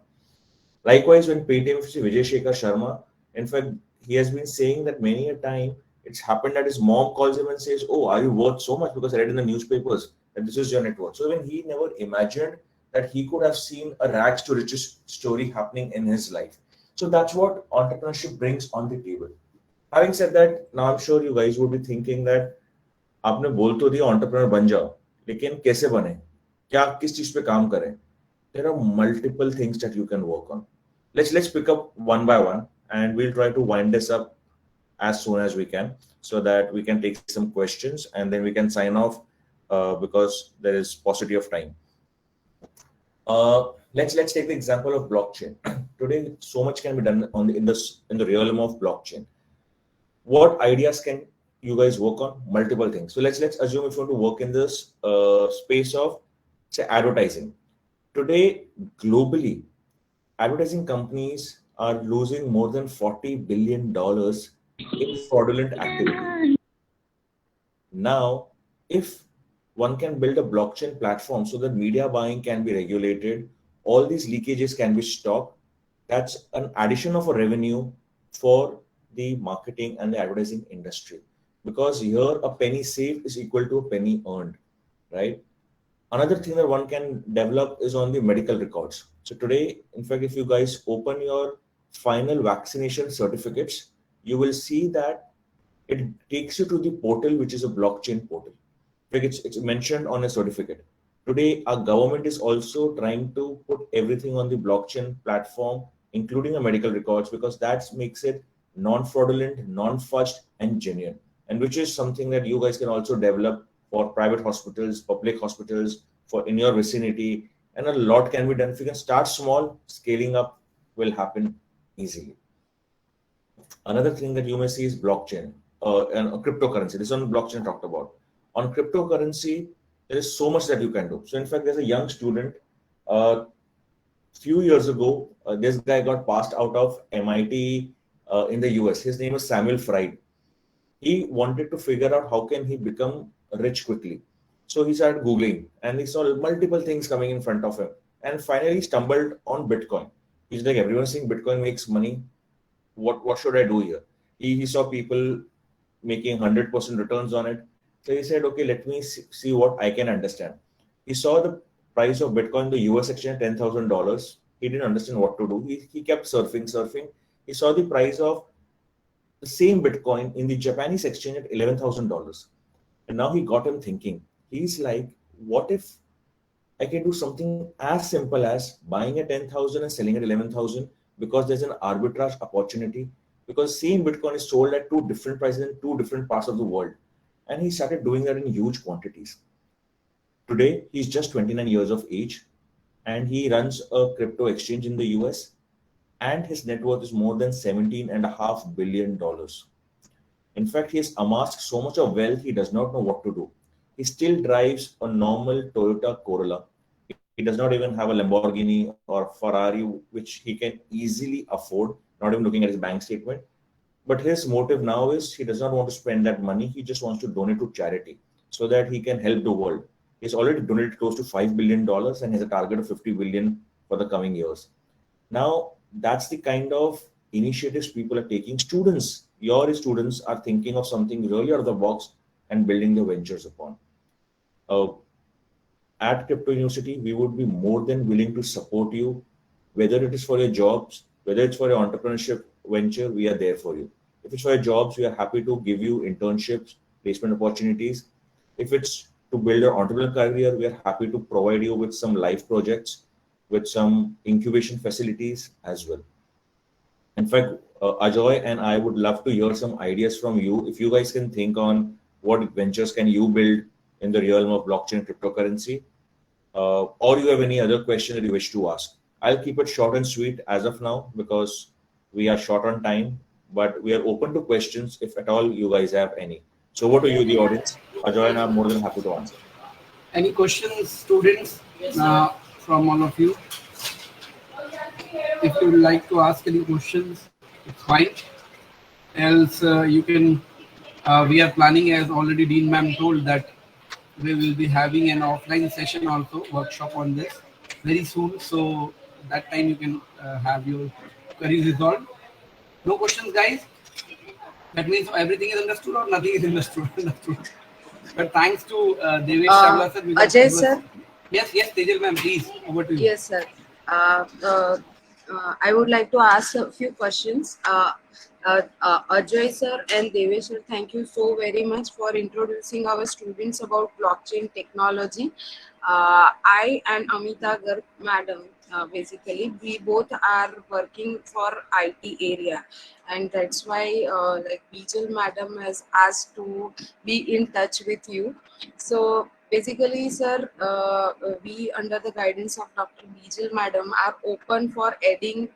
Likewise, when Paytm Vijay Shekhar Sharma, in fact, he has been saying that many a time it's happened that his mom calls him and says, "Oh, are you worth so much?" Because I read in the newspapers that this is your net worth. So even he never imagined that he could have seen a rags to riches story happening in his life. So that's what entrepreneurship brings on the table. Having said that, now I'm sure you guys would be thinking that आपने बोल तो दिया entrepreneur बन जाओ, लेकिन कैसे बने? क्या किस चीज पे काम करें? There are multiple things that you can work on. Let's pick up one by one, and we'll try to wind this up as soon as we can, so that we can take some questions and then we can sign off because there is paucity of time. Let's take the example of blockchain. Today, so much can be done in the realm of blockchain. What ideas can you guys work on? Multiple things. So let's assume if you want to work in this space of, say, advertising. Today, globally, advertising companies are losing more than $40 billion in fraudulent activity. Now, if one can build a blockchain platform so that media buying can be regulated, all these leakages can be stopped, that's an addition of a revenue for the marketing and the advertising industry. Because here a penny saved is equal to a penny earned, right? Another thing that one can develop is on the medical records. So today, in fact, if you guys open your final vaccination certificates, you will see that it takes you to the portal, which is a blockchain portal. In fact, it's mentioned on a certificate. Today, our government is also trying to put everything on the blockchain platform, including the medical records, because that makes it non-fraudulent, non-fudged, and genuine. And which is something that you guys can also develop for private hospitals, public hospitals, for in your vicinity, and a lot can be done. If you can start small, scaling up will happen easily. Another thing that you may see is blockchain and cryptocurrency. This is on blockchain talked about. On cryptocurrency, there is so much that you can do. So in fact, there's a young student, few years ago, this guy got passed out of MIT in the US. His name is Samuel Fried. He wanted to figure out how can he become rich quickly. So he started Googling and he saw multiple things coming in front of him. And finally stumbled on Bitcoin. He's like, everyone's saying Bitcoin makes money. What should I do here? He saw people making 100% returns on it. So he said, okay, let me see what I can understand. He saw the price of Bitcoin, the US exchange, $10,000. He didn't understand what to do. He kept surfing. He saw the price of the same Bitcoin in the Japanese exchange at $11,000. And now he got him thinking. He's like, what if I can do something as simple as buying at 10,000 and selling at 11,000, because there's an arbitrage opportunity, because same Bitcoin is sold at two different prices in two different parts of the world. And he started doing that in huge quantities. Today, he's just 29 years of age and he runs a crypto exchange in the US, and his net worth is more than $17.5 billion. In fact, he has amassed so much of wealth, he does not know what to do. He still drives a normal Toyota Corolla. He does not even have a Lamborghini or Ferrari, which he can easily afford, not even looking at his bank statement. But his motive now is he does not want to spend that money. He just wants to donate to charity so that he can help the world. He's already donated close to $5 billion and has a target of $50 billion for the coming years. Now, that's the kind of initiatives people are taking. Students, your students are thinking of something really out of the box and building their ventures upon. At Crypto University, we would be more than willing to support you, whether it is for your jobs, whether it's for your entrepreneurship venture, we are there for you. If it's for your jobs, we are happy to give you internships, placement opportunities. If it's to build your entrepreneurial career, we are happy to provide you with some live projects, with some incubation facilities as well. In fact, Ajoy and I would love to hear some ideas from you. If you guys can think on what ventures can you build in the realm of blockchain cryptocurrency, or you have any other question that you wish to ask. I'll keep it short and sweet as of now because we are short on time, but we are open to questions if at all you guys have any. So over to you, the audience. Ajoy and I am more than happy to answer. Any questions, students, from all of you? If you would like to ask any questions, it's fine. Else, you can. We are planning, as already Dean Ma'am told, that we will be having an offline session also, workshop on this very soon. So that time you can have your queries resolved. No questions, guys? That means everything is understood or nothing is understood. But thanks to Devesh Shavla sir. Ajay sir. Yes, Tejal ma'am, please, over to you. Yes, sir. I would like to ask a few questions. Ajay sir and Devesh sir, thank you so very much for introducing our students about blockchain technology. I and Amita Garg madam basically we both are working for IT area, and that's why like Bijal madam has asked to be in touch with you. So basically, sir, we under the guidance of Dr. Bijal madam are open for adding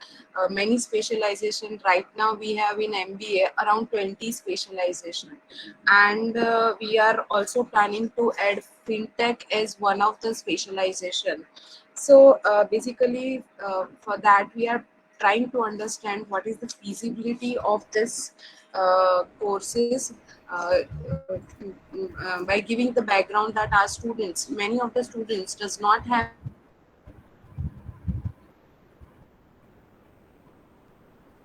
many specialization. Right now we have in MBA around 20 specialization, and we are also planning to add fintech as one of the specialization. So basically, for that we are trying to understand what is the feasibility of this courses, by giving the background that our students, many of the students does not have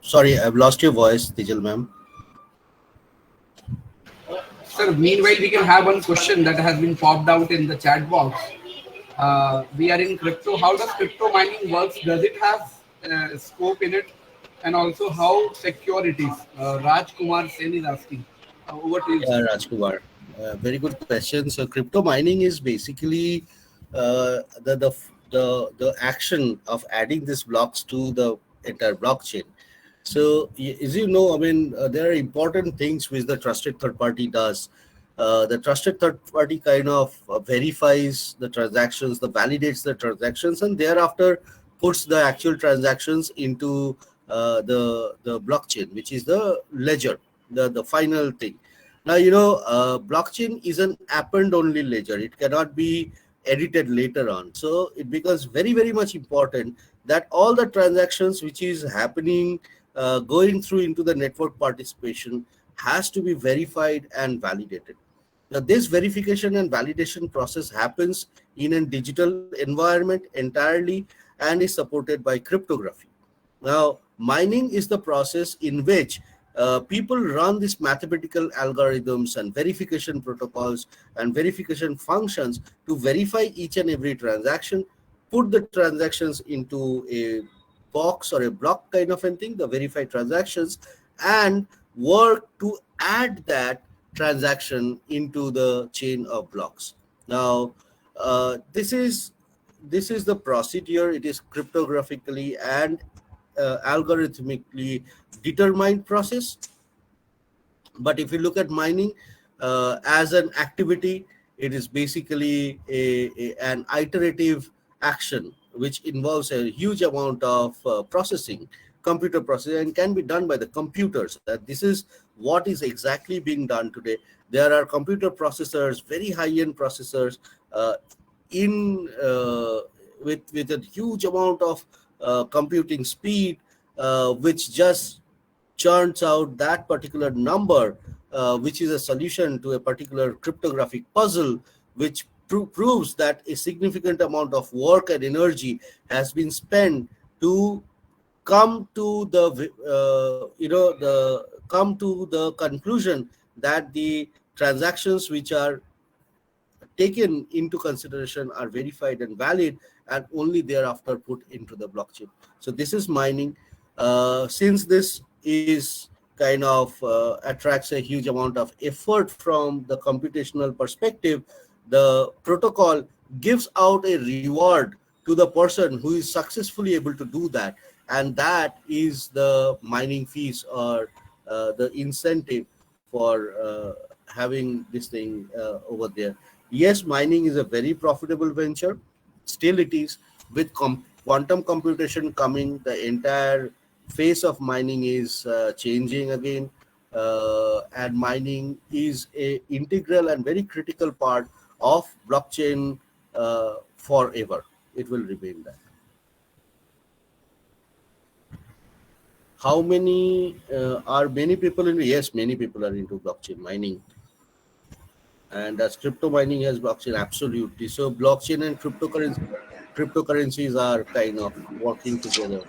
Sorry, I've lost your voice, Tejal ma'am. Sir, meanwhile, we can have one question that has been popped out in the chat box. We are in crypto. How does crypto mining works? Does it have scope in it? And also how secure it is? Raj Kumar Sen is asking. Over to you, Yeah, sir. Rajkumar. Very good question. So, crypto mining is basically the action of adding these blocks to the entire blockchain. So, as you know, I mean, there are important things which the trusted third party does. The trusted third party kind of verifies the transactions, the validates the transactions, and thereafter puts the actual transactions into the blockchain, which is the ledger, the final thing. Now, blockchain is an append only ledger. It cannot be edited later on. So it becomes very, very much important that all the transactions which is happening, going through into the network participation, has to be verified and validated. Now, this verification and validation process happens in a digital environment entirely and is supported by cryptography. Now, mining is the process in which people run these mathematical algorithms and verification protocols and verification functions to verify each and every transaction, put the transactions into a box or a block kind of a thing, the verified transactions, and work to add that transaction into the chain of blocks. Now, this is the procedure. It is cryptographically and algorithmically determined process. But if you look at mining as an activity, it is basically an iterative action which involves a huge amount of processing, computer processing, and can be done by the computers. That this is what is exactly being done today. There are computer processors, very high-end processors, in with a huge amount of computing speed, which just churns out that particular number, which is a solution to a particular cryptographic puzzle, which proves that a significant amount of work and energy has been spent to come to the come to the conclusion that the transactions which are taken into consideration are verified and valid, and only thereafter put into the blockchain. So this is mining. Since this is kind of attracts a huge amount of effort from the computational perspective, the protocol gives out a reward to the person who is successfully able to do that, and that is the mining fees, or the incentive for having this thing over there. Yes, mining is a very profitable venture. Still, it is with quantum computation coming, the entire face of mining is changing again, and mining is a integral and very critical part of blockchain forever. It will remain that. How many are many people into? Yes, many people are into blockchain mining. And as crypto mining has blockchain, absolutely. So blockchain and cryptocurrencies are kind of working together.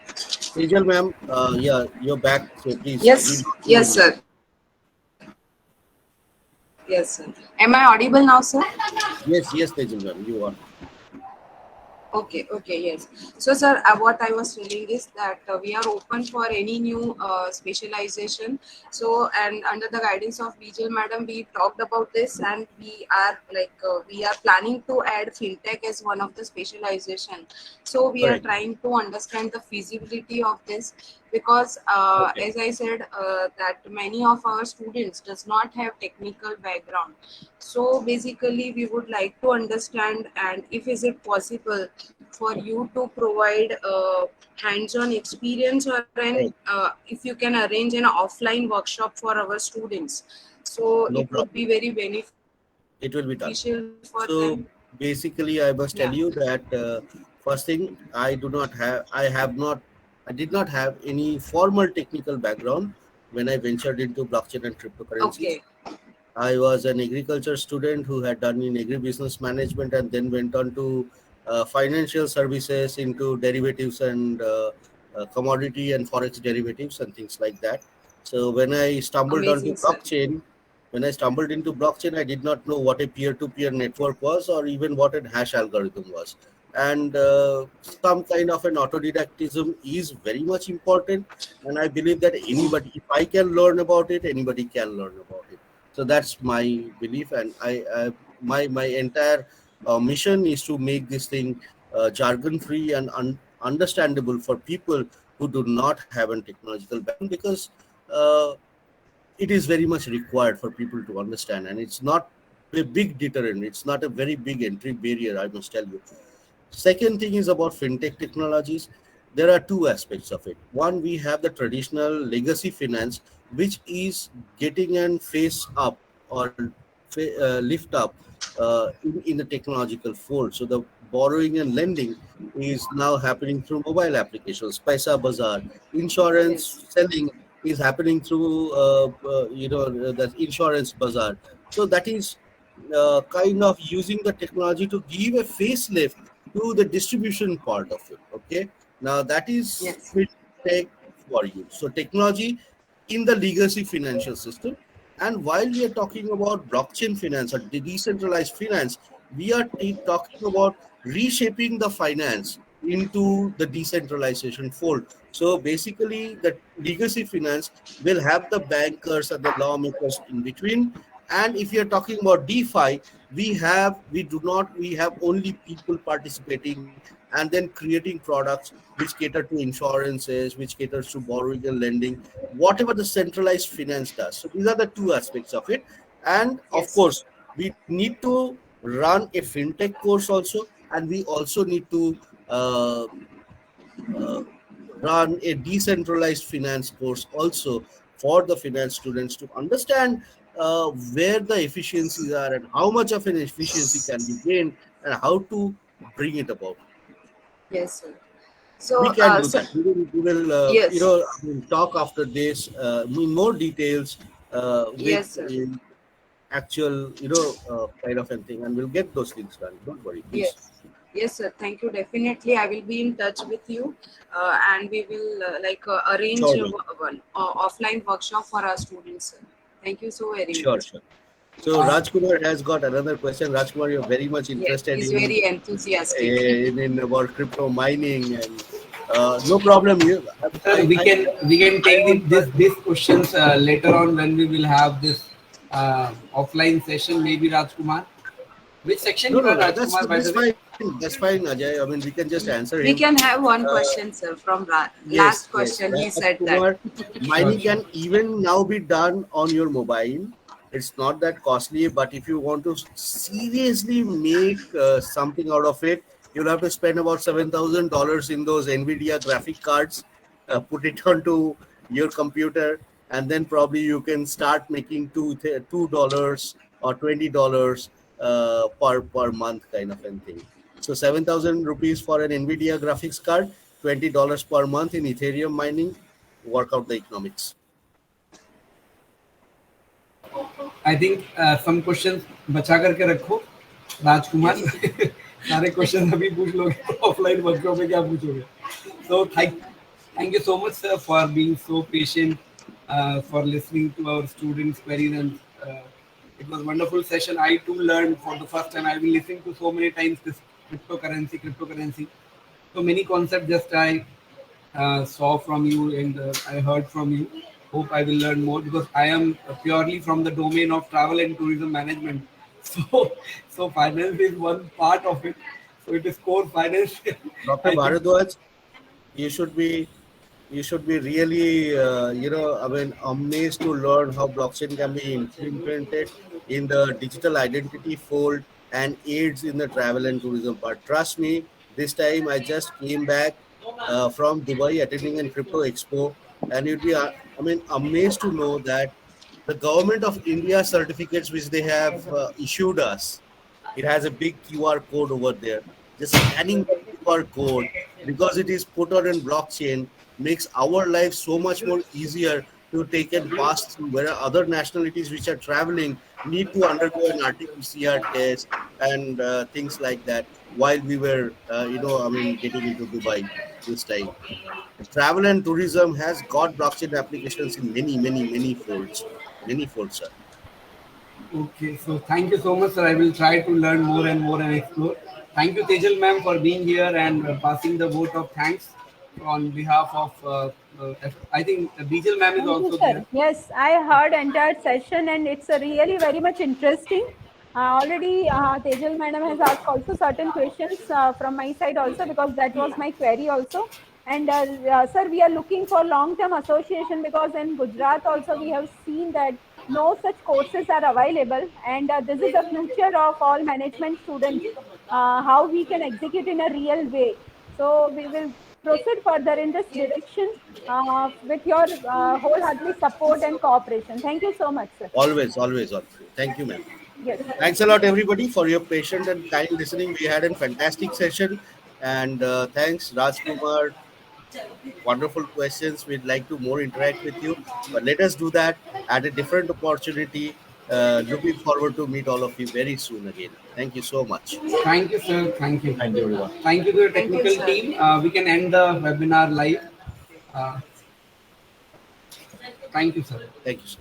Tejal ma'am, yeah, you're back. So please yes, yes, sir. Yes, sir. Am I audible now, sir? Yes, yes, Tejal ma'am, you are. Okay, yes. So, sir, what I was telling is that we are open for any new specialization. So, and under the guidance of Vijay Madam, we talked about this, and we are planning to add fintech as one of the specialization. So, we are Correct. trying to understand the feasibility of this because, Okay. as I said, that many of our students does not have technical background. So basically, we would like to understand, and if is it possible for you to provide hands-on experience, or an Right. if you can arrange an offline workshop for our students, so No it would be problem. very beneficial It will be done. for them. So basically, I must Yeah. tell you that first thing, I did not have any formal technical background when I ventured into blockchain and cryptocurrencies. Okay. I was an agriculture student who had done in agribusiness management and then went on to financial services into derivatives and commodity and forex derivatives and things like that. So Amazing, sir. when I stumbled into blockchain, I did not know what a peer-to-peer network was or even what a hash algorithm was. And some kind of an autodidactism is very much important. And I believe that anybody, if I can learn about it, anybody can learn about it. So that's my belief, and my entire mission is to make this thing jargon free and understandable for people who do not have a technological background, because uh, it is very much required for people to understand, and it's not a big deterrent, it's not a very big entry barrier, I must tell you. Second thing is about fintech technologies. There are two aspects of it. One, we have the traditional legacy finance, which is getting an face up or lift up in the technological fold. So the borrowing and lending is now happening through mobile applications, Paisa Bazaar. Insurance Yes. selling is happening through the insurance bazaar. So that is kind of using the technology to give a facelift to the distribution part of it. Okay, now that is Yes. fintech for you. So technology in the legacy financial system. And while we are talking about blockchain finance or decentralized finance, we are talking about reshaping the finance into the decentralization fold. So basically, the legacy finance will have the bankers and the lawmakers in between. And if you're talking about DeFi, we have only people participating and then creating products which cater to insurances, which caters to borrowing and lending, whatever the centralized finance does. So these are the two aspects of it. And of Yes. course, we need to run a fintech course also, and we also need to uh, uh, run a decentralized finance course also for the finance students to understand where the efficiencies are and how much of an efficiency can be gained and how to bring it about. Yes, sir. We So, can do that. We will yes. I mean, talk after this in more details with Yes, sir. actual, kind of a thing, and we'll get those things done. Don't worry, please. Yes. Yes, sir. Thank you. Definitely, I will be in touch with you, and we will arrange Sure, man. one offline workshop for our students, sir. Thank you so very Sure, much. sure. So Rajkumar has got another question. Rajkumar, you're very much Yes, interested he's very enthusiastic. in about crypto mining, and no problem. We can I take want this questions later on when we will have this offline session. Maybe Rajkumar. Which section you are, no. That's Rajkumar? By that's the way. fine. That's fine, Ajay. I mean, we can just answer We him. can have one Uh, question, sir, from yes, last yes. question. He said that. Rajkumar, Sure, mining sure. can even now be done on your mobile. It's not that costly, but if you want to seriously make something out of it, you'll have to spend about $7,000 in those NVIDIA graphic cards, put it onto your computer, and then probably you can start making $2 or $20 per month kind of a thing. So 7,000 rupees for an NVIDIA graphics card, $20 per month in Ethereum mining. Work out the economics. I think some questions बचा करके रखो राजकुमार. Yes. सारे question अभी पूछ लोगे तो offline workshop में क्या पूछोगे. So thank you so much, sir, for being so patient, for listening to our students' queries, and it was a wonderful session. I too learned for the first time. I've been listening to so many times this cryptocurrency. So many concepts just I saw from you and I heard from you. Hope I will learn more because I am purely from the domain of travel and tourism management. So finance is one part of it. So it is core finance. Dr. I think. Bharadwaj, you should be really I mean amazed to learn how blockchain can be implemented in the digital identity fold and aids in the travel and tourism part. Trust me, this time I just came back from Dubai attending a crypto expo, and you'd be I mean amazed to know that the government of India certificates which they have issued us, it has a big QR code over there. Just scanning the QR code, because it is put on in blockchain, makes our life so much more easier to take and pass through, where other nationalities which are traveling need to undergo an RT-PCR test and things like that while we were I mean getting into Dubai this time. Travel and tourism has got blockchain applications in many folds, sir. Okay, so thank you so much, sir. I will try to learn more and explore. Thank you, Tejal ma'am, for being here and passing the vote of thanks on behalf of. I think Bijal ma'am is Thank you, also sir. there. Yes, I heard entire session and it's a really very much interesting. Already, Tejal madam has asked also certain questions from my side also, because that was my query also. And sir, we are looking for long-term association, because in Gujarat also we have seen that no such courses are available, and this is the future of all management students. How we can execute in a real way. So we will proceed further in this direction with your wholeheartedly support and cooperation. Thank you so much, sir. Always. Thank you, ma'am. Yes. Thanks a lot, everybody, for your patient and kind listening. We had a fantastic session, and thanks, Rajkumar. Wonderful questions. We'd like to more interact with you, but let us do that at a different opportunity. Looking forward to meet all of you very soon again. Thank you so much. Thank you, sir. Thank you. Thank you, everyone. Thank you to the Thank you, technical sir. team. We can end the webinar live. Uh, Thank you, sir. Thank you, sir.